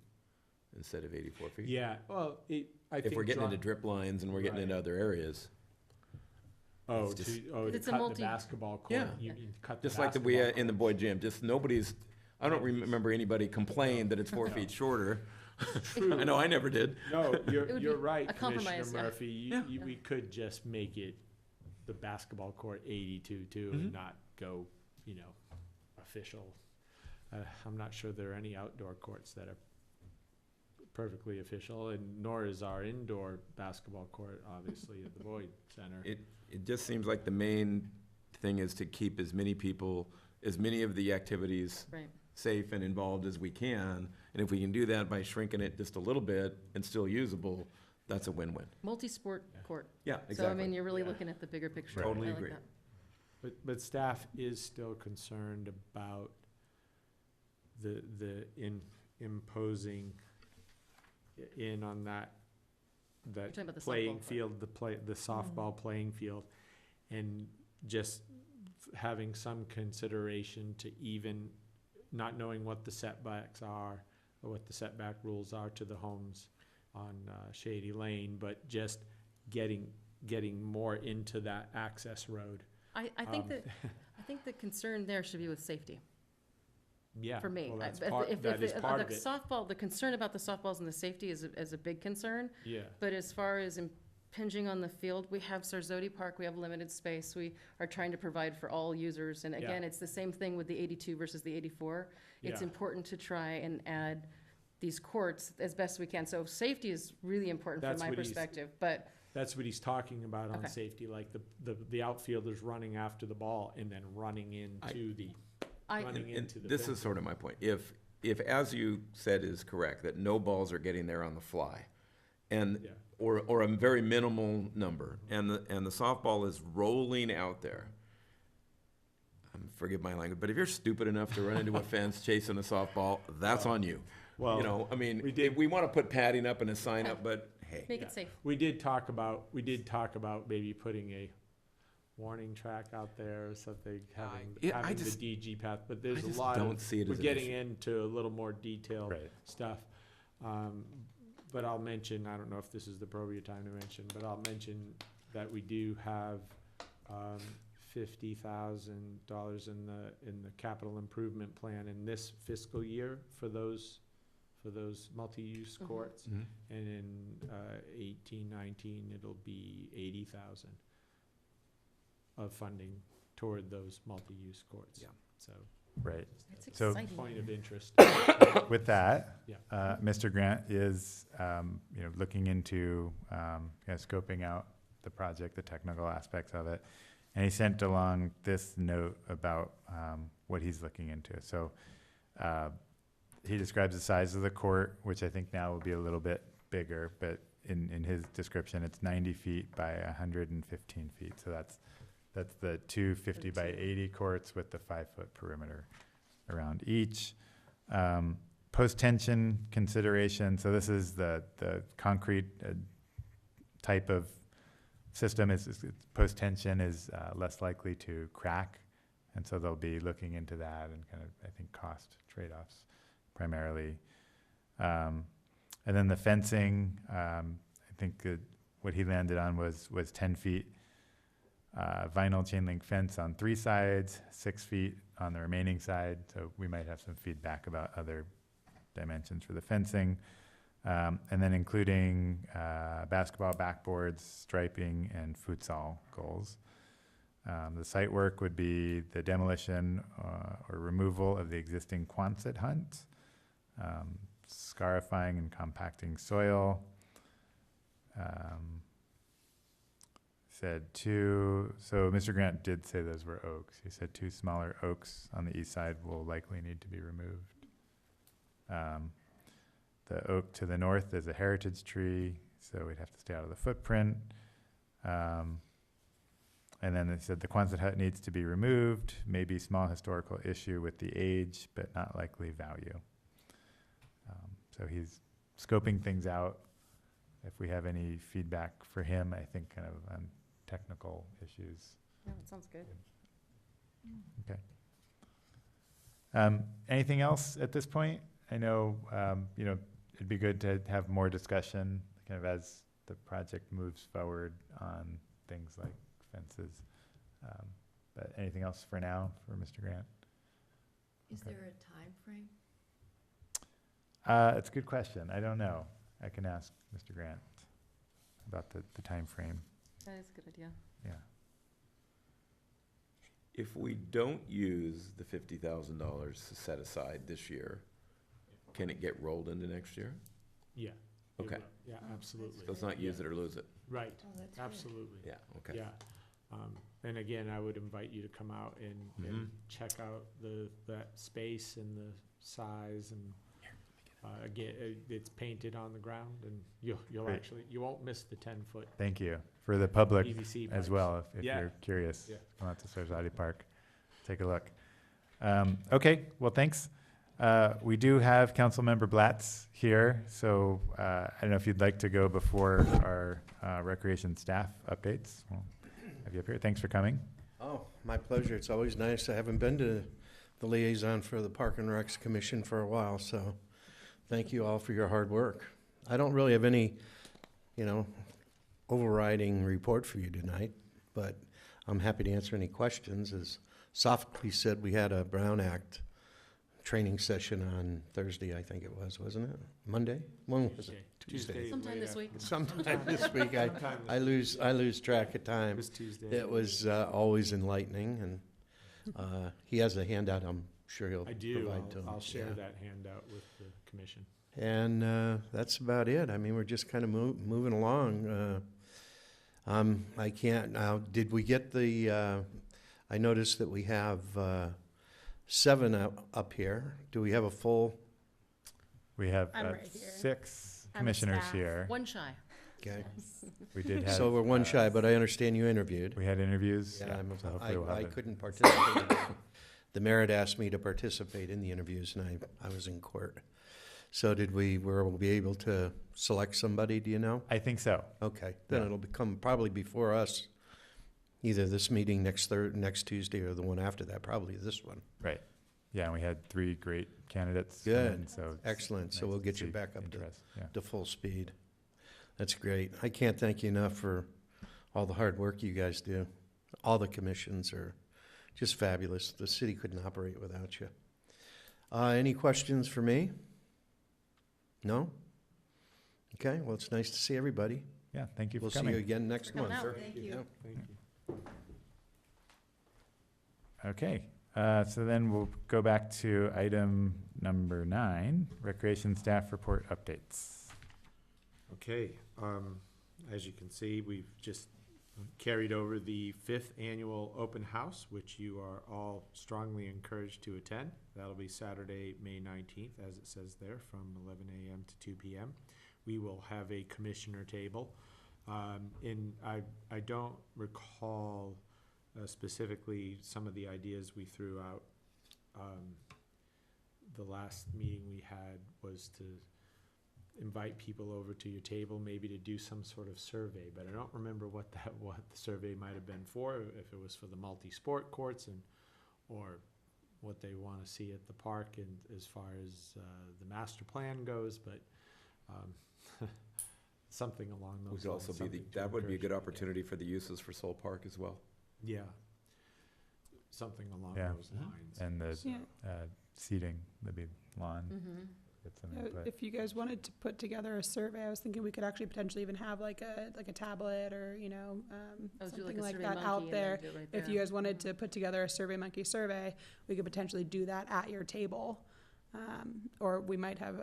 instead of 84 feet. Yeah, well, I think. If we're getting into John- drip lines and we're getting into Right. other areas, Oh, It's just- to It's a cut the multi- basketball court, Yeah. you mean cut the just like basketball we in the court. boy gym, just nobody's, I don't remember anybody complain that it's 4 feet shorter. I know I never did. No, It would you're be right, a compromise, Commissioner yeah. Murphy. Yeah. We could just make it the basketball court 82 too, and Mhm. not go, official. I'm not sure there are any outdoor courts that are perfectly official, and nor is our indoor basketball court, obviously, at the Boyd Center. It just seems like the main thing is to keep as many people, as many of the activities Right. safe and involved as we can. And if we can do that by shrinking it just a little bit and still usable, that's a win-win. Multi-sport court. Yeah, So, I exactly. mean, you're really Yeah. looking at the bigger picture. Totally I like agree. that. But staff is still concerned about the imposing in on that talking about the playing softball field, the softball playing field, and just having some consideration to even not knowing what the setbacks are or what the setback rules are to the homes on Shady Lane, but just getting more into that access road. I think that, I think the concern there should be with safety, Yeah. for me. Well, that's If- part, if- that is if- part the of it. softball, the concern about the softballs and the safety is a big concern. Yeah. But as far as impinging on the field, we have Sarzodi Park, we have limited space, we are trying to provide for all users. And again, it's the same thing with the 82 versus the 84. It's Yeah. important to try and add these courts as best we can. So safety is really important That's from my what he's- perspective, but That's what he's talking about on Okay. safety, like the outfielders running after the ball and then running into I, running And into the this is fence. sort of my point. If, as you said is correct, that no balls are getting there on the fly, and, Yeah. or a very minimal number, and the softball is rolling out there, forgive my language, but if you're stupid enough to run into a fence chasing a softball, that's on you. Well, You know, I mean, we did- we want to put padding up and a sign up, but hey. make Yeah. it safe. we did talk about maybe putting a warning track out there or something, having Yeah, I having the just- DG path, but I there's a just lot don't of, see it we're as an getting issue. into a little more detailed Right. stuff. But I'll mention, I don't know if this is the appropriate time to mention, but I'll mention that we do have $50,000 in the capital improvement plan in this fiscal year for those multi-use Mhm. courts. Mhm. And in 18-19, it'll be 80,000 of funding toward those multi-use courts. Yeah. So, Right. It's So- exciting. point of interest. With that, Yeah. Mr. Grant is, looking into, scoping out the project, the technical aspects of it. And he sent along this note about, what he's looking into. So, he describes the size of the court, which I think now will be a little bit bigger, but in his description, it's 90 feet by 115 feet. So that's the 250 by 80 courts with the 5-foot perimeter around each. Post-tension consideration, so this is the concrete type of system. Post-tension is less likely to crack, and so they'll be looking into that and kind of, I think, cost trade-offs primarily. And then the fencing, I think what he landed on was 10 feet. Vinyl chain link fence on 3 sides, 6 feet on the remaining side. So we might have some feedback about other dimensions for the fencing. And then including basketball backboards, striping, and futsal goals. The site work would be the demolition or removal of the existing Quonset hunt, scarifying and compacting soil. Said so Mr. Grant did say those were oaks. He said 2 smaller oaks on the east side will likely need to be removed. The oak to the north is a heritage tree, so we'd have to stay out of the footprint. And then they said the Quonset hut needs to be removed, maybe small historical issue with the age, but not likely value. So he's scoping things out. If we have any feedback for him, I think kind of on technical issues. Yeah, that sounds good. Okay. Anything else at this point? I know, it'd be good to have more discussion kind of as the project moves forward on things like fences. But anything else for now for Mr. Grant? Is Okay. there a time frame? It's a good question. I don't know. I can ask Mr. Grant about the timeframe. That is a good idea. Yeah. If we don't use the $50,000 set aside this year, can it get rolled into next year? Yeah. it Okay. will. Yeah, absolutely. So let's not use it or lose it. Right, Oh, that's good. absolutely. Yeah, okay. Yeah. And again, I would invite you to come out and Mhm. check out that space and the size and, again, it's painted on the ground and you'll Great. actually, you won't miss the 10-foot Thank you. For the public PVC as pipes. well, if Yeah. you're curious, Yeah. come out to Sarsati Park, take a look. Okay, well, thanks. We do have Councilmember Blatz here, so I don't know if you'd like to go before our recreation staff updates. We'll have you up here. Thanks for coming. Oh, my pleasure. It's always nice. I haven't been to the liaison for the Park and Recs Commission for a while, so thank you all for your hard work. I don't really have any, overriding report for you tonight, but I'm happy to answer any questions. As Sophocles said, we had a Brown Act training session on Thursday, I think it was, wasn't it? Monday? When was it? Tuesday. Sometime this week. Sometime this week. I lose track of time. It was Tuesday. It was always enlightening, and he has a handout I'm sure he'll I do. provide to him. I'll share Yeah. that handout with the commission. And that's about it. I mean, we're just kind of moving along. I can't, now, did we get the, I noticed that we have 7 up here. Do we have a full, We have I'm right here. 6 I'm commissioners staff. here. One shy. okay. We did have. So we're one shy, but I understand you interviewed. We had interviews. Yeah, So hopefully we'll have I it. couldn't participate. The merit asked me to participate in the interviews, and I was in court. So were we be able to select somebody, do you know? I think so. Okay, then Yeah. it'll become probably before us, either this meeting next Tuesday or the one after that, probably this one. Right. Yeah, and we had 3 great candidates. come in, Good. So it's Excellent, so nice we'll to get you see back up to interest. Yeah. full speed. That's great. I can't thank you enough for all the hard work you guys do. All the commissions are just fabulous. The city couldn't operate without you. Any questions for me? No? Okay, well, it's nice to see everybody. Yeah, thank you for We'll see coming. you again next coming month. out. Thank you. Yeah. Thank you. Okay, so then we'll go back to item number 9, recreation staff report updates. Okay, as you can see, we've just carried over the 5th annual open house, which you are all strongly encouraged to attend. That'll be Saturday, May 19th, as it says there, from 11 a.m. to 2 p.m. We will have a commissioner table. I don't recall specifically some of the ideas we threw out. The last meeting we had was to invite people over to your table, maybe to do some sort of survey, but I don't remember what the survey might have been for, if it was for the multi-sport courts or what they want to see at the park and as far as the master plan goes, but something along those Would lines. also be something to that would be a good encourage. opportunity for the uses for Soul Park as well. Yeah, something along Yeah. those lines. And the Yeah. Seating, the big lawn. Mm-hmm. Get some Yeah, input. if you guys wanted to put together a survey, I was thinking we could actually potentially even have like a tablet or, something like that out there. If you guys wanted to put together a Survey Monkey survey, we could potentially do that at your table. Or we might have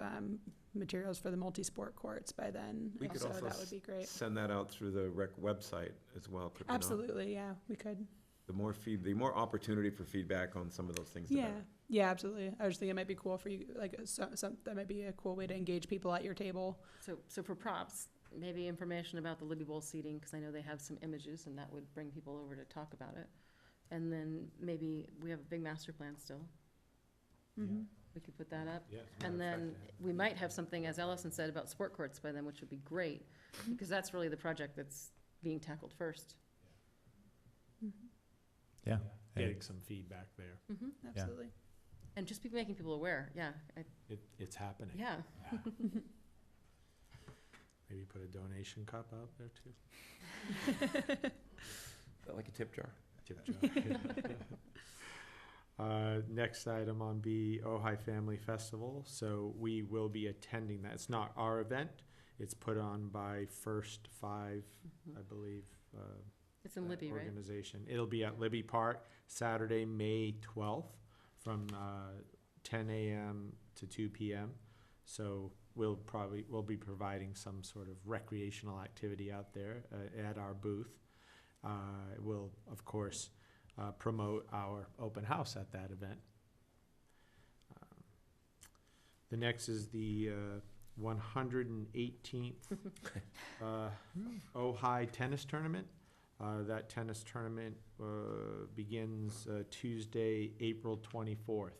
materials for the multi-sport courts by then, We could so also that would be great. Send that out through the rec website as well, could we not? Absolutely, yeah, we could. The more opportunity for feedback on some of those things, the Yeah, better. yeah, absolutely. I was thinking it might be cool for you, like, that might be a cool way to engage people at your table. So for props, maybe information about the Libby Bowl seating, because I know they have some images, and that would bring people over to talk about it. And then maybe we have a big master plan still. Mhm. We could put that up. Yeah, as a And matter of then fact, we might have something, as Ellison said, about sport courts by then, which would be great, because that's really the project that's being tackled first. Yeah. Getting some feedback there. Mm-hmm. Absolutely. And just be making people aware, yeah, It's happening. yeah. Maybe put a donation cup out there too. Like a tip jar. Tip jar. Next item on B, Ojai Family Festival. So we will be attending that. It's not our event. It's put on by First Five, Mhm. I believe. It's in that Libby, right? Organization. It'll be at Libby Park, Saturday, May 12th, from 10 a.m. to 2 p.m. So we'll be providing some sort of recreational activity out there at our booth. We'll, of course, promote our open house at that event. The next is the 118th Ojai Tennis Tournament. That tennis tournament begins Tuesday, April 24th.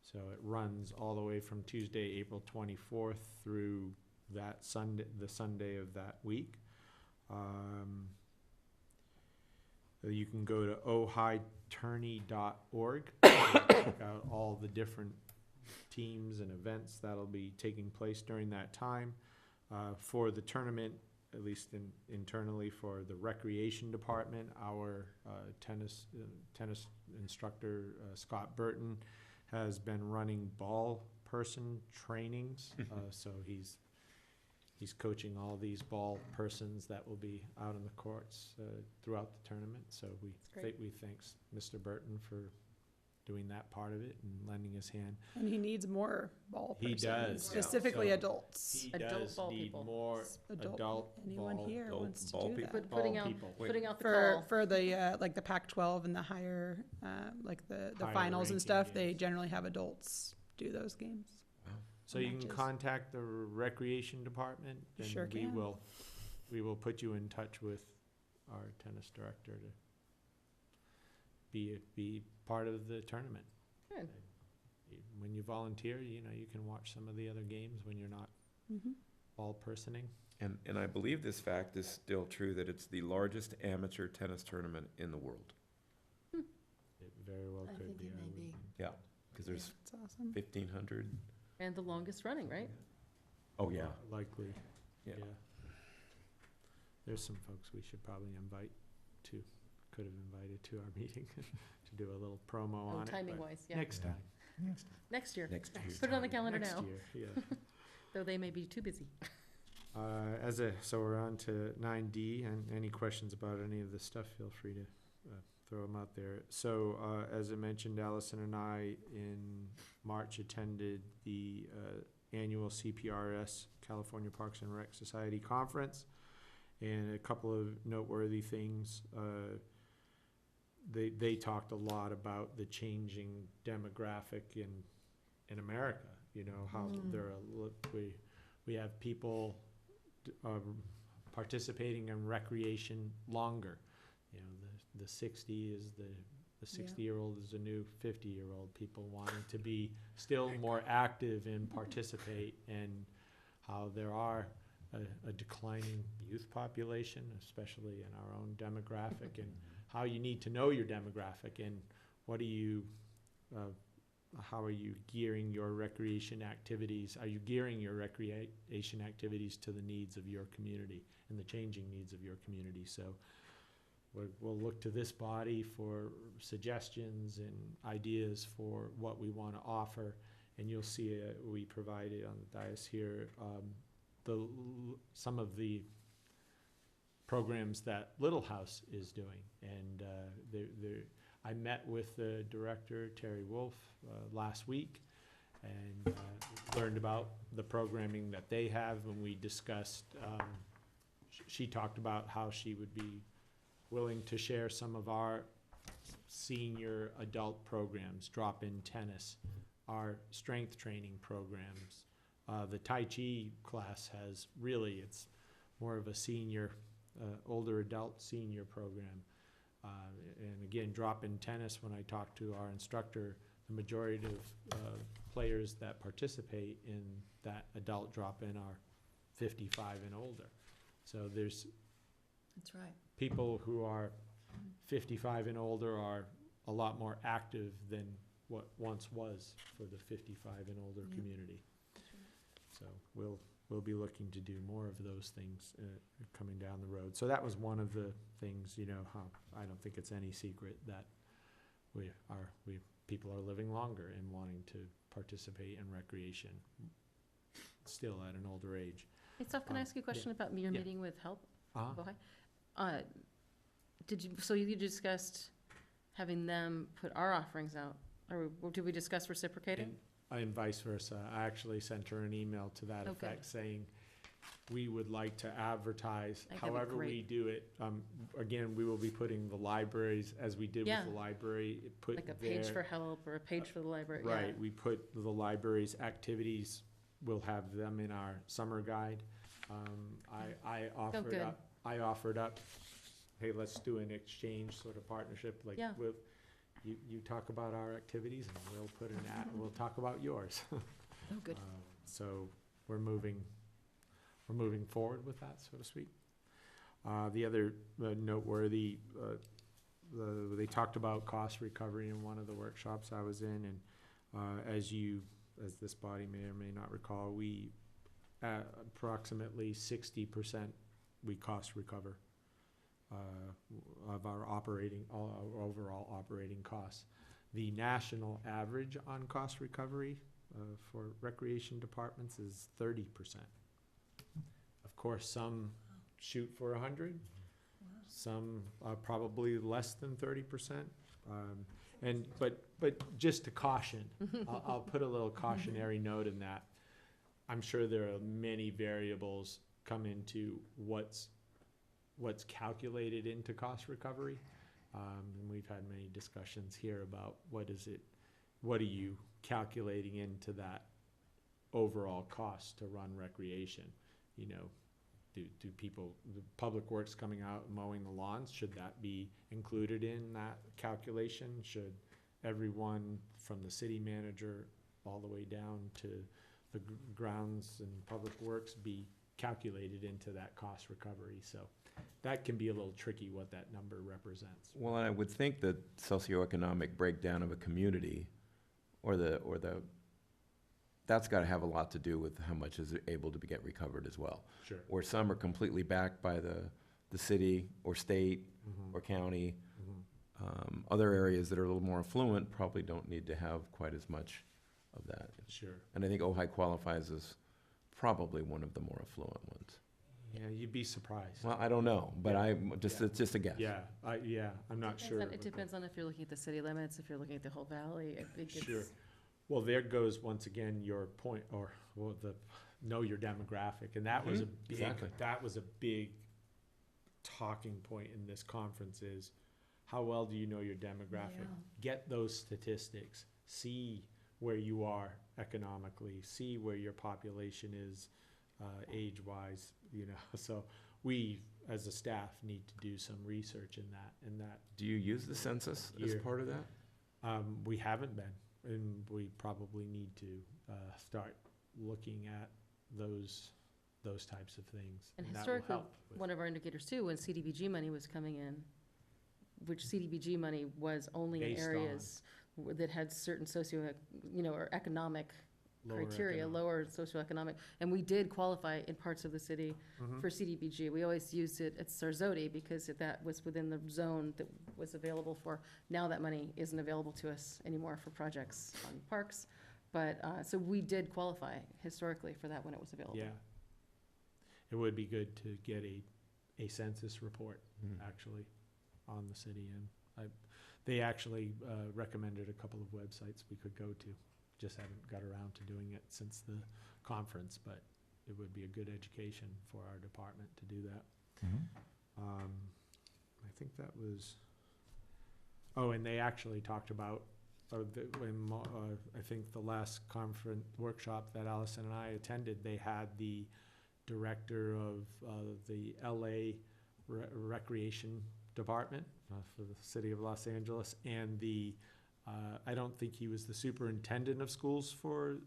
So it runs all the way from Tuesday, April 24th through that Sunday, the Sunday of that week. You can go to ojaiTourney.org to check out all the different teams and events that'll be taking place during that time. For the tournament, at least internally for the recreation department, our tennis instructor, Scott Burton, has been running ball person trainings. So he's coaching all these ball persons that will be out on the courts throughout the tournament. So we thank Mr. Burton for doing that part of it and lending his hand. And he needs more ball He persons, does. specifically So adults. He Adult does ball need people. more adult Anyone ball, here adult wants to ball do people. that. Putting ball out, people. putting out the For call. for the like the Pac-12 and the higher like the Higher finals and ranking stuff, they games. generally have adults do those games. So you can matches. contact the recreation department, You and sure can. we will put you in touch with our tennis director to be part of the tournament. Good. When you volunteer, you can watch some of the other games when you're not Mm-hmm. ball personing. And I believe this fact is still true, that it's the largest amateur tennis tournament in the world. It very well I could think be. it may be. Yeah, because there's That's awesome. 1,500. And the longest running, right? Oh, yeah. Likely, Yeah. yeah. There's some folks we should probably could have invited to our meeting to do a little promo Oh, on it. timing but wise, yeah. Next time. Next year. Next year. Put it on the calendar Next now, year, yeah. though they may be too busy. So we're on to 9D, and any questions about any of this stuff, feel free to throw them out there. So as I mentioned, Allison and I in March attended the annual CPRS, California Parks and Rec Society Conference, and a couple of noteworthy things. They talked a lot about the changing demographic in America. How we have people participating in recreation longer. The 60 is the 60-year-old is the new 50-year-old. People wanting to be still more active and participate, and how there are a declining youth population, especially in our own demographic, and how you need to know your demographic, and how are you gearing your recreation activities? Are you gearing your recreation activities to the needs of your community and the changing needs of your community? So we'll look to this body for suggestions and ideas for what we want to offer, and you'll see we provided on the dais here some of the programs that Little House is doing, and I met with the director, Terry Wolf, last week, and learned about the programming that they have, and we discussed, she talked about how she would be willing to share some of our senior adult programs, drop-in tennis, our strength training programs. The Tai Chi class has it's more of a senior, older adult senior program. And again, drop-in tennis, when I talk to our instructor, the majority of players that participate in that adult drop-in are 55 and older. So there's That's right. people who are 55 and older are a lot more active than what once was for the 55 and older Yeah. community. So we'll be looking to do more of those things coming down the road. So that was one of the things, how I don't think it's any secret that people are living longer and wanting to participate in recreation still at an older age. Hey, Steph, can I ask you a question about your yeah. meeting with HELP? Uh-huh. Ojai? So you discussed having them put our offerings out, or did we discuss reciprocating? And vice versa. I actually sent her an email to that Okay. effect saying, we would like to advertise, I think that'd be however we great. do it. Again, we will be putting the libraries, as we did with Yeah. the library, put Like a page their- for help or a page for the library, yeah. Right, we put the library's activities, we'll have them in our summer guide. I good. offered up, hey, let's do an exchange sort of partnership, like Yeah. with, you talk about our activities and we'll put an we'll talk about yours. Oh, good. So we're moving forward with that, so to speak. The other noteworthy, they talked about cost recovery in one of the workshops I was in, and as this body may or may not recall, we approximately 60% we cost recover of our overall operating costs. The national average on cost recovery for recreation departments is 30%. Of course, some shoot for 100, some are probably less than 30%. But just to caution, I'll put a little cautionary note in that. I'm sure there are many variables come into what's calculated into cost recovery. And we've had many discussions here about what are you calculating into that overall cost to run recreation? You know, do people, the public works coming out and mowing the lawns, should that be included in that calculation? Should everyone from the city manager all the way down to the grounds and public works be calculated into that cost recovery? So that can be a little tricky what that number represents. Well, I would think that socioeconomic breakdown of a community that's got to have a lot to do with how much is able to get recovered as well. Sure. Or some are completely backed by the city or state or county. Other areas that are a little more affluent probably don't need to have quite as much of that. Sure. And I think Ojai qualifies as probably one of the more affluent ones. Yeah, you'd be surprised. Well, I don't know, but Yeah. it's just a guess. Yeah, I'm not sure. It depends on if you're looking at the city limits, if you're looking at the whole valley. I think Sure. it's, Well, there goes, once again, your point, know your demographic, and that was a big, Exactly. talking point in this conference is, how well do you know your demographic? Yeah. Get those statistics, see where you are economically, see where your population is, age-wise, so we, as a staff, need to do some research in that. Do you use the census as Year. part of that? We haven't been, and we probably need to start looking at those types of things. and that will historically, help with- one of our indicators too, when CDBG money was coming in, which CDBG money was only in Based areas that had certain or economic lower criteria, economic- lower socioeconomic, and we did qualify in parts of the city Mhm. for CDBG. We always used it at Sarzodi because that was within the zone that was available for. Now that money isn't available to us anymore for projects on parks, but, so we did qualify historically for that when it was available. Yeah. It would be good to get a census report, actually, on the city, and they actually recommended a couple of websites we could go to. Just haven't got around to doing it since the conference, but it would be a good education for our department to do that. I think that was, and they actually talked about, I think the last conference workshop that Allison and I attended, they had the director of the LA Recreation Department for the city of Los Angeles, and I don't think he was the superintendent of schools for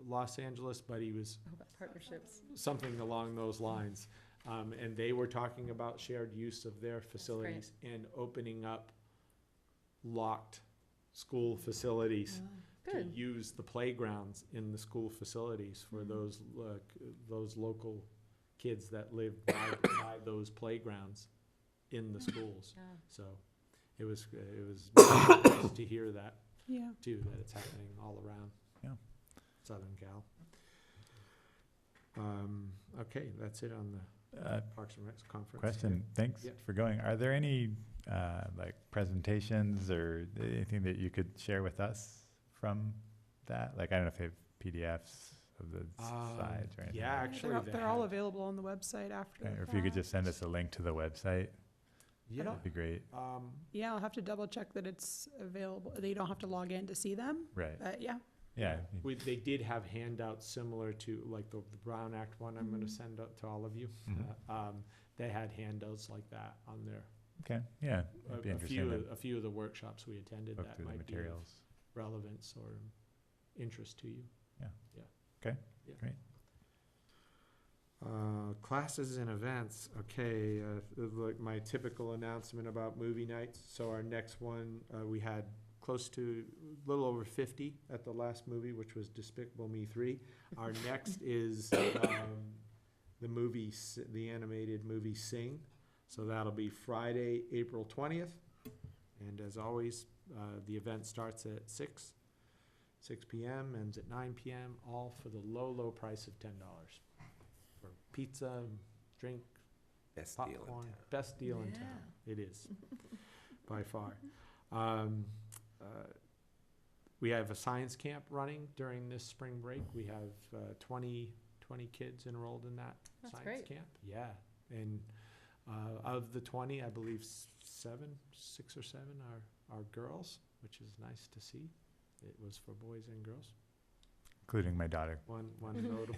Los Angeles, but he was How about partnerships? something along those lines. And they were talking about shared use of their facilities and opening up locked school facilities to Good. use the playgrounds in the school facilities for those local kids that live by those playgrounds in the schools. Yeah. So it was nice to hear that Yeah. too, that it's happening all around. Yeah. Southern Cal. Okay, that's it on the Parks and Recs conference. Question, thanks Yeah. for going. Are there any presentations or anything that you could share with us from that? Like, I don't know if they have PDFs of the slides or anything? Yeah, actually, They're all available on the website after. Okay, or the if you could fact. just send us a link to the website, Yeah. that'd be great. Yeah, I'll have to double check that it's available. That you don't have to log in to see them. Right, But yeah, yeah. They did have handouts similar to, like, the Brown Act one I'm gonna Mhm. send out to all of you. Mhm. They had handouts like that on there. Okay, yeah, A it'd be a interesting few, to a few of the workshops we attended look that through the might be of materials. relevance or interest to you. Classes and events, okay, like my typical announcement about movie nights. So our next one, we had close to, a little over 50 at the last movie, which was Despicable Me 3. Our next is the movie, the animated movie Sing. So that'll be Friday, April 20th. And as always, the event starts at 6 p.m., ends at 9 p.m., all for the low, low price of $10. For pizza, drink, Best deal in popcorn, town. best deal in town. It is, by far. We have a science camp running during this spring break. We have 20 kids enrolled in that That's science great. camp. Yeah, and of the 20, I believe 6 or 7 are girls, which is nice to see. It was for boys and girls. Including my daughter. One notable.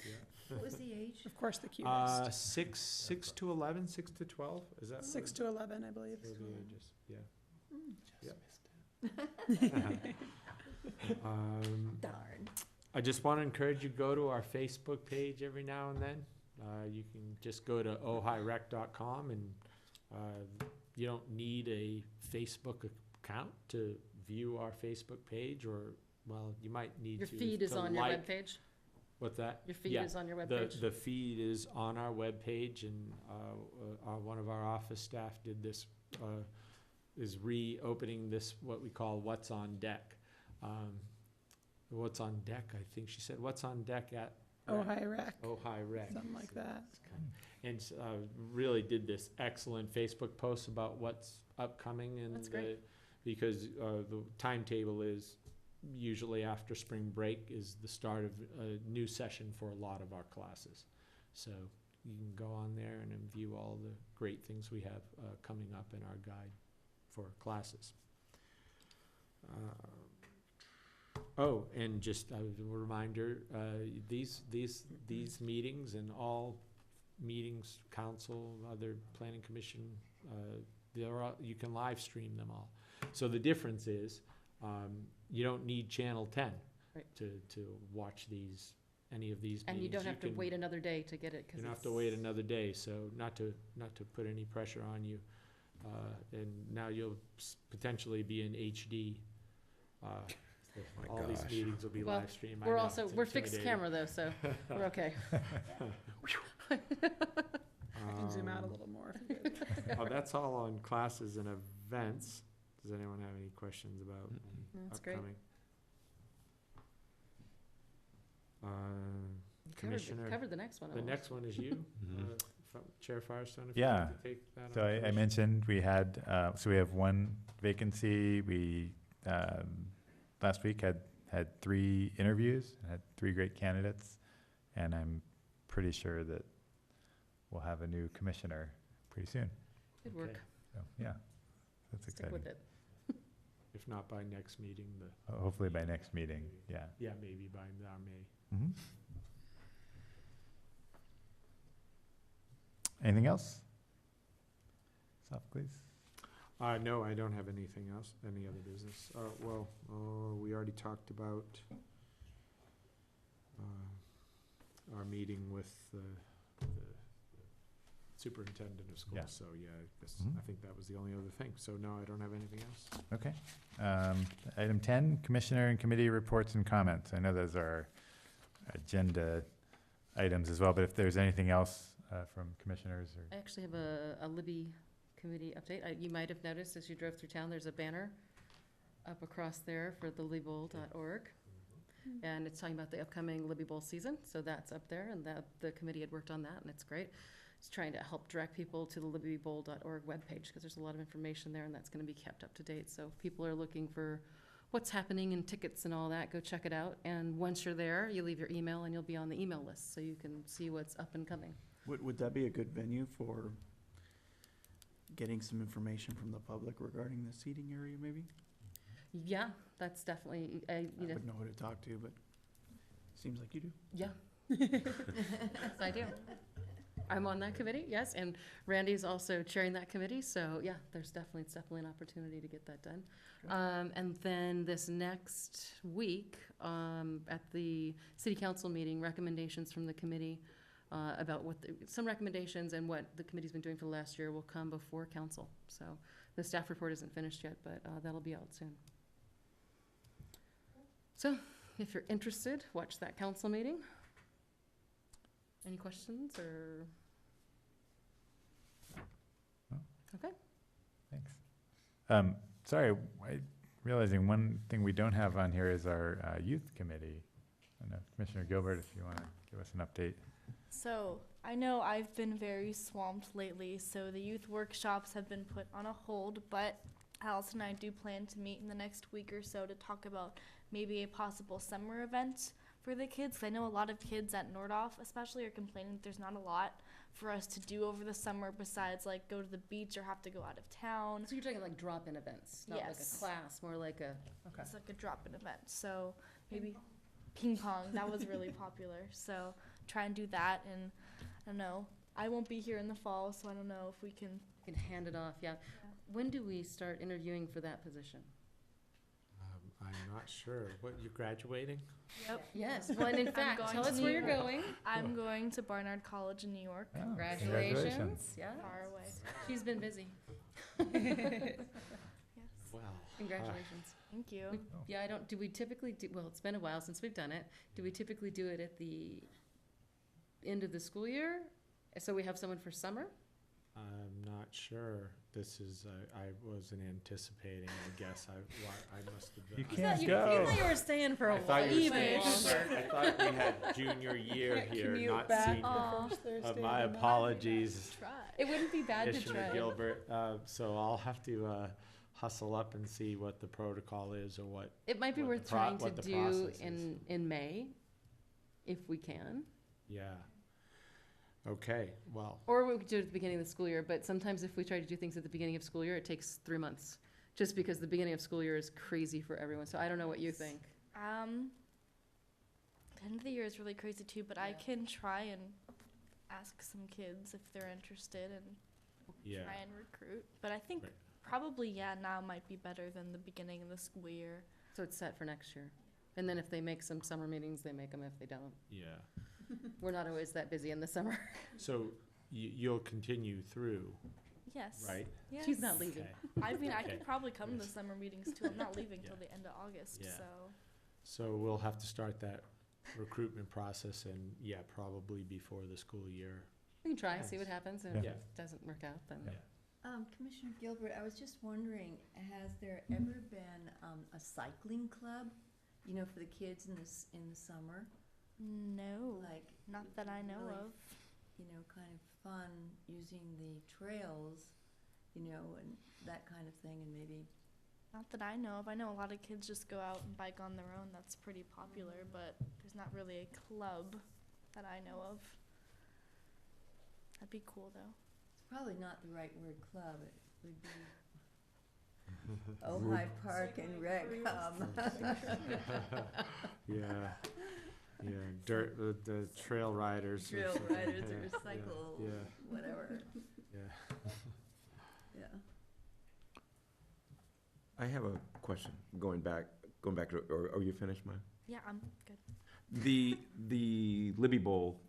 Yeah. What was the age? of course the cutest. 6 to 11, 6 to 12. Is that 6 to 11, I believe. what the ages? Yeah. Darn. I just want to encourage you, go to our Facebook page every now and then. You can just go to ojairec.com, and you don't need a Facebook account to view our Facebook page, or, well, you might need Your to. feed is to on your like- webpage? What's that? Your feed Yeah, is on your The, webpage? the feed is on our webpage, and one of our office staff did this, is reopening this, what we call What's on Deck. What's on deck, I think she said, what's on deck at Ojai Rec, Ojai Rec. something like that. And really did this excellent Facebook post about what's upcoming, and That's great. because the timetable is usually after spring break is the start of a new session for a lot of our classes. So you can go on there and then view all the great things we have coming up in our guide for classes. Oh, and just a reminder, these meetings and all meetings, council, other planning commission, you can live stream them all. So the difference is, you don't need Channel 10 Right. to watch any of these meetings. And you don't have to can- wait another day to get it, 'cause You don't have to wait another day, so not to put any pressure on you. And now you'll potentially be in HD. All these gosh. meetings will be Well, live streamed. I We're know, also, it's we're fixed intimidating. camera though, so we're okay. I can zoom out a little more. if you guys- Oh, that's all on classes and events. Does anyone have any questions about any That's great. upcoming? You covered- Commissioner, Covered the next one. the almost. next one is you, Mhm. Chair Firestone, if you'd Yeah. like to take that on. So I Commissioner. mentioned we had, so we have one vacancy. We, last week had 3 interviews, had 3 great candidates. And I'm pretty sure that we'll have a new commissioner pretty soon. Good work. Okay. So, yeah, that's Stick exciting. with it. If not by next meeting, Hopefully by next meeting, yeah. yeah, maybe by our May. Mhm. Anything else? Sophocles? No, I don't have anything else, any other business. We already talked about our meeting with the superintendent of Yeah. schools, so yeah, Mhm. I think that was the only other thing. So no, I don't have anything else. Okay. Item 10, Commissioner and Committee Reports and Comments. I know those are agenda items as well, but if there's anything else from commissioners or, I actually have a Libby committee update. You might have noticed as you drove through town, there's a banner up across there for the libbybowl.org. And it's talking about the upcoming Libby Bowl season, so that's up there, and the committee had worked on that, and it's great. It's trying to help direct people to the libbybowl.org webpage, because there's a lot of information there, and that's gonna be kept up to date. So if people are looking for what's happening and tickets and all that, go check it out. And once you're there, you leave your email and you'll be on the email list, so you can see what's up and coming. Would that be a good venue for getting some information from the public regarding the seating area, maybe? Yeah, that's definitely, you I know, wouldn't know who to talk to, but seems like you do. yeah. Yes, I do. I'm on that committee, yes, and Randy's also chairing that committee, so yeah, it's definitely an opportunity to get that done. Okay. And then this next week, at the city council meeting, recommendations from the committee, about some recommendations and what the committee's been doing for the last year will come before council. So the staff report isn't finished yet, but, that'll be out soon. So, if you're interested, watch that council meeting. Any questions or? No. Okay. Thanks. Sorry, realizing one thing we don't have on here is our youth committee. I don't know, Commissioner Gilbert, if you want to give us an update. So I know I've been very swamped lately, so the youth workshops have been put on a hold, but Alice and I do plan to meet in the next week or so to talk about maybe a possible summer event for the kids. 'Cause I know a lot of kids at Nordhoff especially are complaining that there's not a lot for us to do over the summer besides like go to the beach or have to go out of town. So you're talking like drop-in events, not like a Yes. class, more like a, okay. It's like a drop-in event, so maybe ping pong, that was really popular, so try and do that. And I don't know, I won't be here in the fall, so I don't know if we can. You can hand it off, yeah. When do we start interviewing for that position? I'm not sure. What, you're graduating? Yep. Yes, well, and in fact, going tell to us where New you're York. going. I'm going to Barnard College in New York, Oh, Congratulations, yeah. far away. She's been busy. Yes, Well. Congratulations. thank you. Yeah, do we typically do, well, it's been a while since we've done it. Do we typically do it at the end of the school year? So we have someone for summer? I'm not sure. This is, I wasn't anticipating, I guess. I must have been. You You can't thought go. you were staying for a I while, thought you were even staying longer. longer. I thought we had junior year here, not senior. Aw. My apologies, Try. It wouldn't be bad to Commissioner try. Gilbert. So I'll have to hustle up and see what the protocol is or what. It might be what the worth pro- trying to what the do process is. in May, if we can. Yeah. Okay, well, Or we could do it at the beginning of the school year, but sometimes if we try to do things at the beginning of school year, it takes 3 months. Just because the beginning of school year is crazy for everyone, so I don't know what you think. The end of the year is really crazy too, but I can try and ask some kids if they're interested and yeah. try and recruit. But I think Right. probably, now might be better than the beginning of the school year. So it's set for next year. And then if they make some summer meetings, they make them. If they don't, Yeah. we're not always that busy in the summer. So you'll continue through, Yes. right? Yes. She's not leaving. Okay. I mean, I Okay. could probably come to the Yes. summer meetings too. I'm not leaving Yeah. till the end of August, Yeah. so. So we'll have to start that recruitment process and, yeah, probably before the school year. We can try, see what happens, and if Yeah. it doesn't work out, then. Yeah. Commissioner Gilbert, I was just wondering, has there ever been a cycling club, for the kids in the summer? No, Like, not that I know really, of. kind of fun using the trails, and that kind of thing, and maybe. Not that I know of. I know a lot of kids just go out and bike on their own. That's pretty popular, but there's not really a club that I know of. That'd be cool though. It's probably not the right word, club. It would be Ojai Park and Rec. Yeah, yeah, the trail riders. or Trail something. riders Yeah, or yeah, cycle, Yeah, whatever. yeah. Yeah. I have a question, going back to, or are you finished, Maya? Yeah, I'm good. The Libby Bowl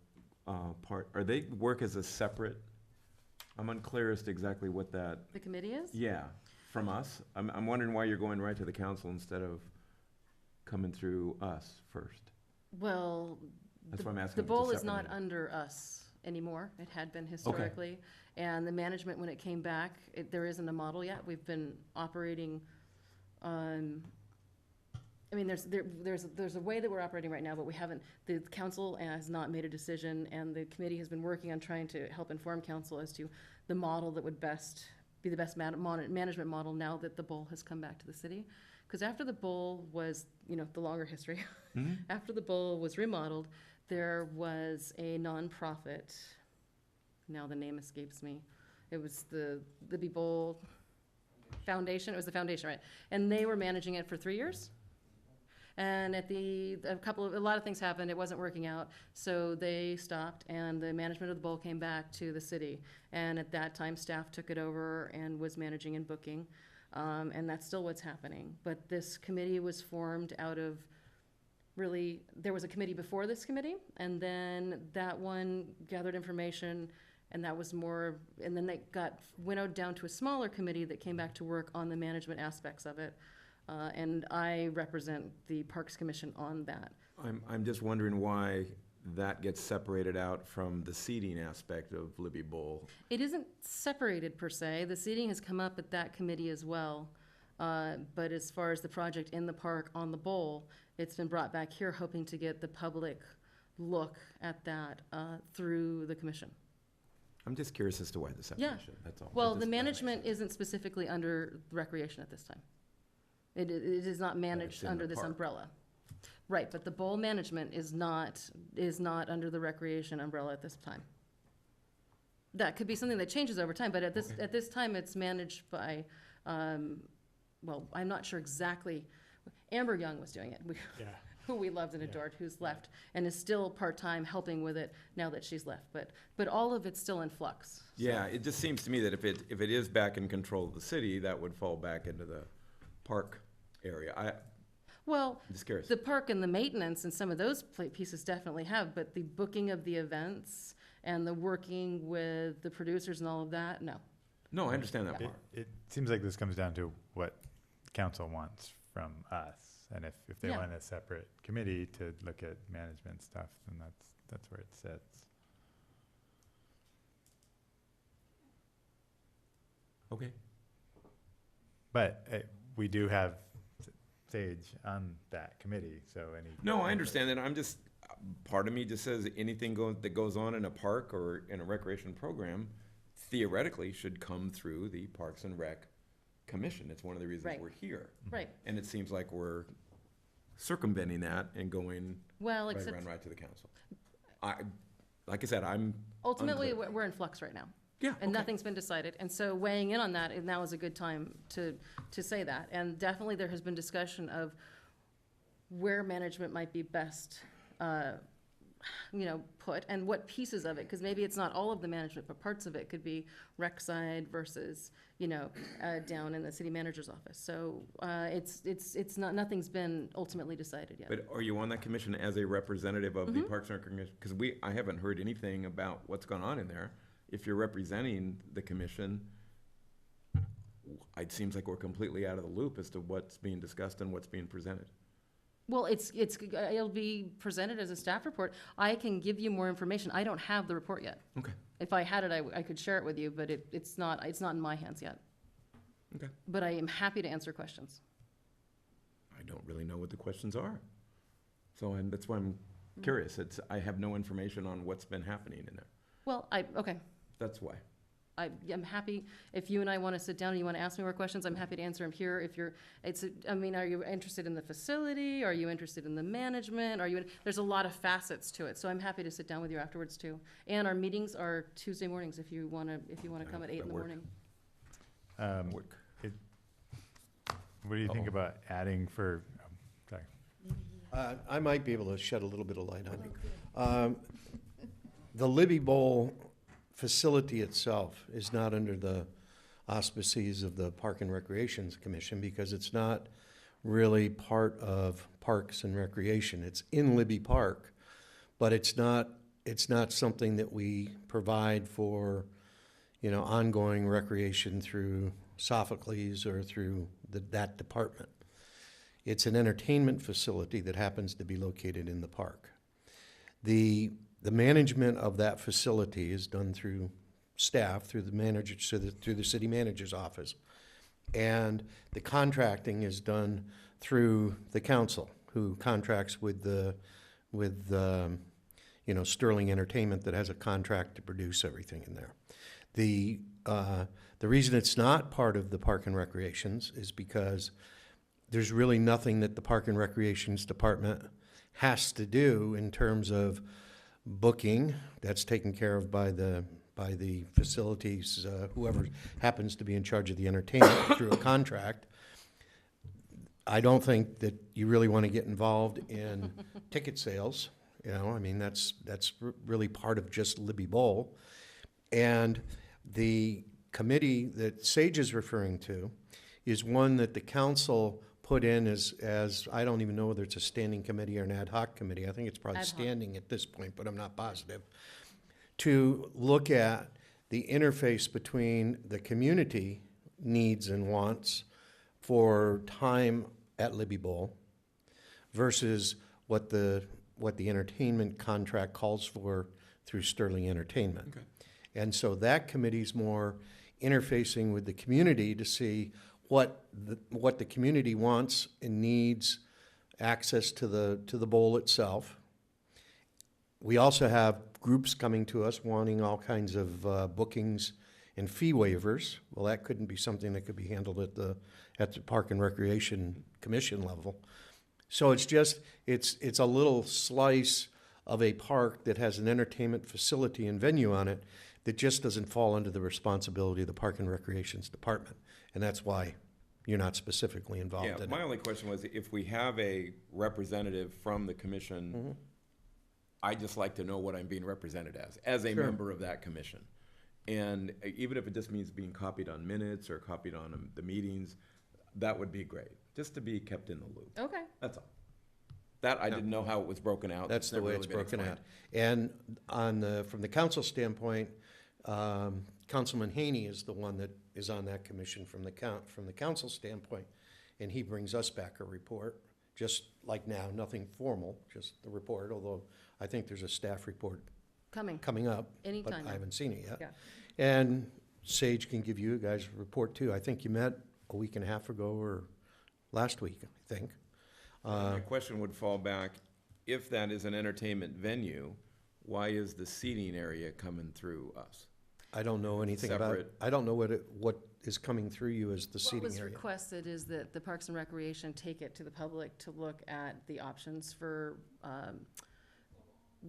part, are they work as a separate? I'm unclear as to exactly what that, The committee is? yeah, from us. I'm wondering why you're going right to the council instead of coming through us first. Well, That's the- why I'm asking the if it's a bowl is separate not meeting. under us anymore. It had been historically. And the management, when it came back, there isn't a model yet. We've been operating, there's a way that we're operating right now, but we haven't, the council has not made a decision, and the committee has been working on trying to help inform council as to the model that would be the best management model now that the bowl has come back to the city. Because after the bowl was, the longer history, Mhm. after the bowl was remodeled, there was a nonprofit, now the name escapes me. It was the Libby Bowl Foundation, it was the foundation, right? And they were managing it for 3 years. And a lot of things happened, it wasn't working out, so they stopped, and the management of the bowl came back to the city. And at that time, staff took it over and was managing and booking, and that's still what's happening. But this committee was formed out of, really, there was a committee before this committee, and then that one gathered information, and that was more, and then they got winnowed down to a smaller committee that came back to work on the management aspects of it. And I represent the Parks Commission on that. I'm just wondering why that gets separated out from the seating aspect of Libby Bowl. It isn't separated per se. The seating has come up at that committee as well. But as far as the project in the park on the bowl, it's been brought back here, hoping to get the public look at that through the commission. I'm just curious as to why the separation, that's all. Well, That the just- that makes management sense. isn't specifically under recreation at this time. It is not managed in the under this park. umbrella. Right, but the bowl management is not under the recreation umbrella at this time. That could be something that changes over time, but at this time, it's managed by, well, I'm not sure exactly. Amber Young was doing it, Yeah. who we loved and Yeah. adored, who's left, and is still part-time helping with it now that she's left. But all of it's still in flux. So- Yeah, it just seems to me that if it is back in control of the city, that would fall back into the park area. I'm Well, just curious. the park and the maintenance and some of those pieces definitely have, but the booking of the events and the working with the producers and all of that, no. No, I understand that Yeah. part. It seems like this comes down to what council wants from us. And if they Yeah. want a separate committee to look at management stuff, then that's where it sits. Okay. But we do have Sage on that committee, so any. No, I understand that. I'm just, part of me just says anything that goes on in a park or in a recreation program theoretically should come through the Parks and Rec Commission. It's one of the reasons Right. we're here. Right, And it seems like we're circumventing that and going well, right, except run right to the council. Like I said, I'm, ultimately, unclear. we're in flux right now. yeah, And okay. nothing's been decided. And so weighing in on that, and now is a good time to say that. And definitely there has been discussion of where management might be best, put, and what pieces of it, because maybe it's not all of the management, but parts of it could be rec side versus, down in the city manager's office. So, it's not, nothing's been ultimately decided yet. But are you on that commission as a representative of the Mhm. Parks and Rec Commission? Because I haven't heard anything about what's gone on in there. If you're representing the commission, it seems like we're completely out of the loop as to what's being discussed and what's being presented. Well, it'll be presented as a staff report. I can give you more information. I don't have the report yet. Okay. If I had it, I could share it with you, but it's not in my hands yet. Okay. But I am happy to answer questions. I don't really know what the questions are. So, and that's why I'm curious. I have no information on what's been happening in there. Well, okay. That's why. I'm happy, if you and I want to sit down and you want to ask me more questions, I'm happy to answer them here. Are you interested in the facility? Are you interested in the management? There's a lot of facets to it, so I'm happy to sit down with you afterwards too. And our meetings are Tuesday mornings if you want to come at 8 in the That work. morning. Work. What do you think Uh-oh. about adding for, sorry. I might be able to shed a little bit of light on it. The Libby Bowl facility itself is not under the auspices of the Park and Recreation Commission because it's not really part of Parks and Recreation. It's in Libby Park, but it's not something that we provide for, ongoing recreation through Sophocles or through that department. It's an entertainment facility that happens to be located in the park. The management of that facility is done through staff, through the city manager's office. And the contracting is done through the council, who contracts with Sterling Entertainment that has a contract to produce everything in there. The reason it's not part of the Park and Recreations is because there's really nothing that the Park and Recreations Department has to do in terms of booking. That's taken care of by the facilities, whoever happens to be in charge of the entertainment through a contract. I don't think that you really want to get involved in ticket sales. You know, I mean, that's really part of just Libby Bowl. And the committee that Sage is referring to is one that the council put in as I don't even know whether it's a standing committee or an ad hoc committee. I think it's probably Ad hoc. standing at this point, but I'm not positive. To look at the interface between the community needs and wants for time at Libby Bowl versus what the entertainment contract calls for through Sterling Entertainment. Okay. And so that committee's more interfacing with the community to see what the community wants and needs access to the bowl itself. We also have groups coming to us wanting all kinds of bookings and fee waivers. Well, that couldn't be something that could be handled at the Park and Recreation Commission level. So it's just, it's a little slice of a park that has an entertainment facility and venue on it that just doesn't fall under the responsibility of the Park and Recreations Department. And that's why you're not specifically involved in Yeah, it. my only question was, if we have a representative from the commission, I'd just like to know what I'm being represented as a Sure. member of that commission. And even if it just means being copied on minutes or copied on the meetings, that would be great, just to be kept in the loop. Okay. That's all. That, I didn't know how it was broken out. That's the never way really it's been broken out. explained. And from the council standpoint, Councilman Haney is the one that is on that commission from the council standpoint, and he brings us back a report, just like now, nothing formal, just the report, although I think there's a staff report coming up. Anytime But now. I haven't seen it yet. Yeah. And Sage can give you guys a report too. I think you met a week and a half ago or last week, I think. My question would fall back, if that is an entertainment venue, why is the seating area coming through us? I don't know anything about, Separate. I don't know what is coming through you as the What seating was area. requested is that the Parks and Recreation take it to the public to look at the options for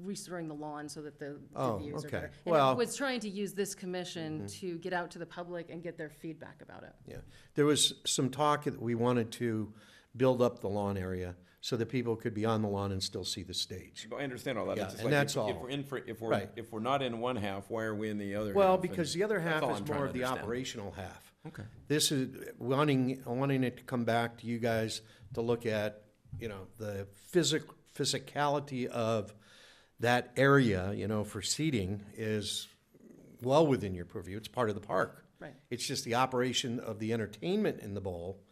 restoring the lawn so that the Oh, views are okay. better. Well- And it was trying to use this commission to get out to the public and get their feedback about it. Yeah, there was some talk that we wanted to build up the lawn area so that people could be on the lawn and still see the stage. I understand all that. Yeah, It's just and like, that's if all. we're in for, Right. if we're not in one half, why are we in the other half? Well, And because the other that's half all is I'm trying more to of the understand. operational half. Okay. This is wanting it to come back to you guys to look at, the physicality of that area, for seating is well within your purview. It's part of the park. Right. It's just the operation of the entertainment in the bowl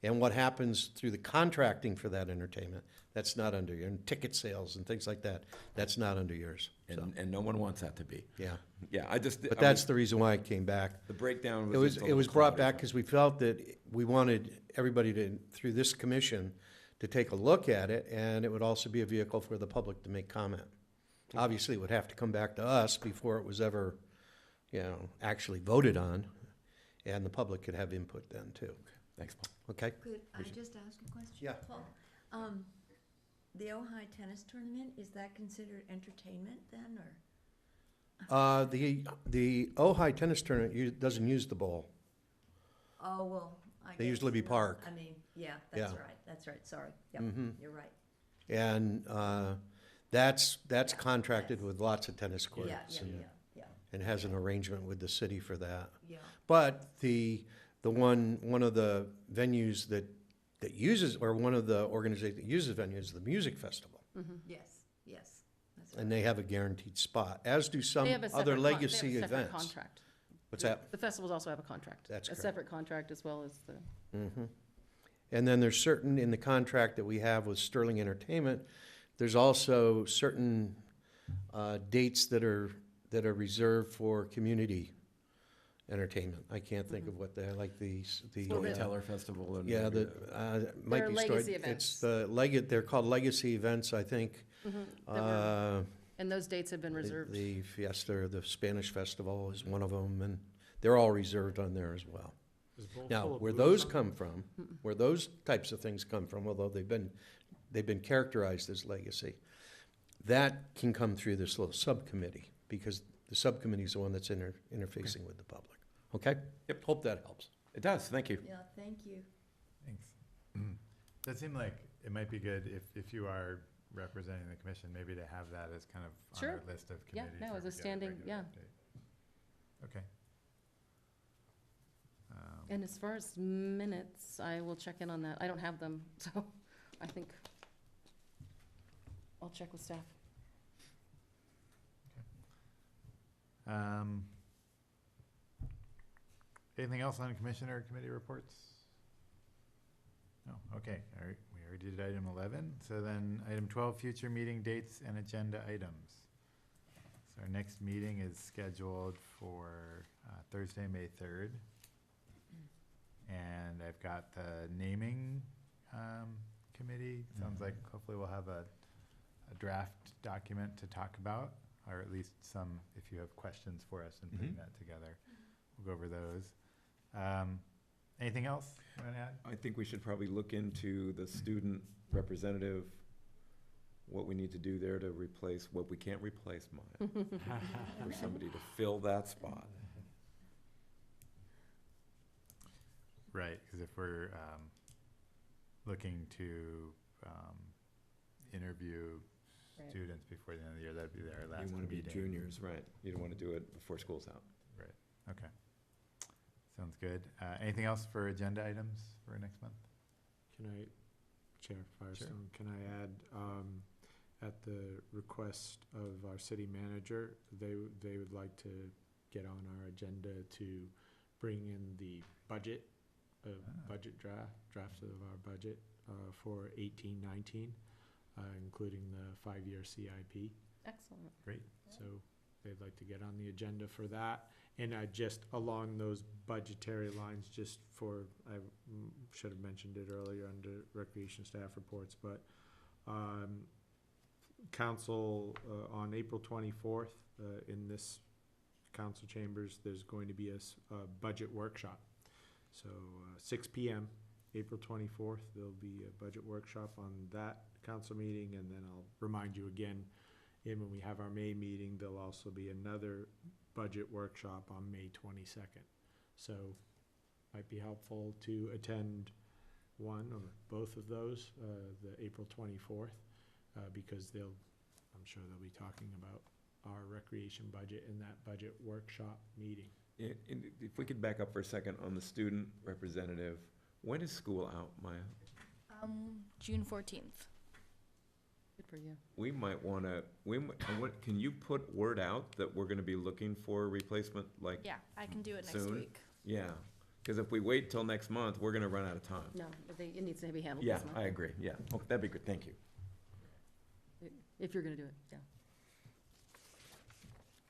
and what happens through the contracting for that entertainment. That's not under you. And ticket sales and things like that, that's not under yours. So, And no one wants that to be. yeah. Yeah, But that's the reason why it came back. the breakdown It was was, just a it little was brought cloudy. back because we felt that we wanted everybody to, through this commission, to take a look at it, and it would also be a vehicle for the public to make comment. Obviously, it would have to come back to us before it was ever, actually voted on, and the public could have input then too. Thanks, Paul. Okay? Could I just ask a question? Yeah. Paul, the Ojai tennis tournament, is that considered entertainment then, or? The Ojai tennis tournament doesn't use the bowl. Oh, well, I guess. They use Libby no. Park. I mean, yeah, Yeah. that's right, sorry. Yep, Mhm. you're right. And that's contracted with lots of tennis courts. Yeah, And has an arrangement with the city for that. yeah. But the one of the venues that uses, or one of the organizations that uses venues is the music festival. Yes, that's right. And they have a guaranteed spot, as do some They have a other separate legacy they have a separate events. contract. What's that? The festivals also have a contract. That's A correct. separate contract as well as the, And then there's certain, in the contract that we have with Sterling Entertainment, there's also certain dates that are reserved for community entertainment. I can't think of what they're, like the Storyteller Festival and. yeah, might They're be legacy It's events. they're called legacy events, I think. and those dates have been reserved. The Fiesta, or the Spanish Festival is one of them, and they're all reserved on there as well. Is a bowl Now, full of where booze those on come from, where those types of things come from, although they've been characterized as legacy, that can come through this little subcommittee, because the subcommittee is the one that's interfacing with the public. Okay? Yep. Hope that helps. It does, thank you. Yeah, thank you. Thanks. Does seem like it might be good if you are representing the commission, maybe to have that as kind of on Sure. our list of Yeah, committees. no, where as we a get standing- regular yeah. update. Okay. And as far as minutes, I will check in on that. I don't have them, so I think I'll check with staff. Anything else on commissioner or committee reports? No, okay, all right, we already did item 11, so then item 12, future meeting dates and agenda items. So our next meeting is scheduled for Thursday, May 3rd. And I've got the naming committee, sounds like hopefully we'll have a draft document to talk about, or at least some, if you have questions for us in putting that together. We'll go over those. Anything else you want to add? I think we should probably look into the student representative, what we need to do there to replace what we can't replace, Maya, for somebody to fill that spot. Right, because if we're looking to interview Right. students before the end of the year, that'd be our last You want to be meeting. juniors, right? You don't want to do it before school's out. Okay. Sounds good. Anything else for agenda items for next month? Can I, Chair Firestone, can I add, at the request of our city manager, they would like to get on our agenda to bring in the budget, drafts of our budget, for 18-19, including the 5-year CIP. Excellent. Great. So they'd like to get on the agenda for that. And just along those budgetary lines, just for, I should have mentioned it earlier under recreation staff reports, but council, on April 24th, in this council chambers, there's going to be a budget workshop. So 6 p.m., April 24th, there'll be a budget workshop on that council meeting, and then I'll remind you again, and when we have our May meeting, there'll also be another budget workshop on May 22nd. So might be helpful to attend one or both of those, the April 24th, because I'm sure they'll be talking about our recreation budget in that budget workshop meeting. And if we could back up for a second on the student representative, when is school out, Maya? June 14th. Good for you. We might want to, can you put word out that we're going to be looking for a replacement, like, Yeah, I can do it next Soon? week. yeah? Because if we wait till next month, we're going to run out of time. No, it needs to be handled Yeah, this month. I agree, yeah. Okay, that'd be good, thank you. If you're gonna do it, yeah.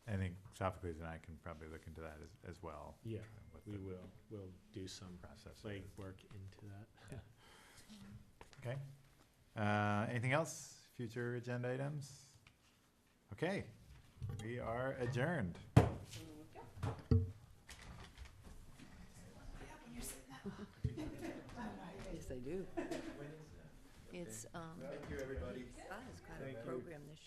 I think Sophocles and I can probably look into that as well. Yeah, with we the will. We'll do some process. legwork into that. Okay. Anything else? Future agenda items? Okay, we are adjourned. Yes, I do. It's, Thank you, everybody. Scott has got a program this year.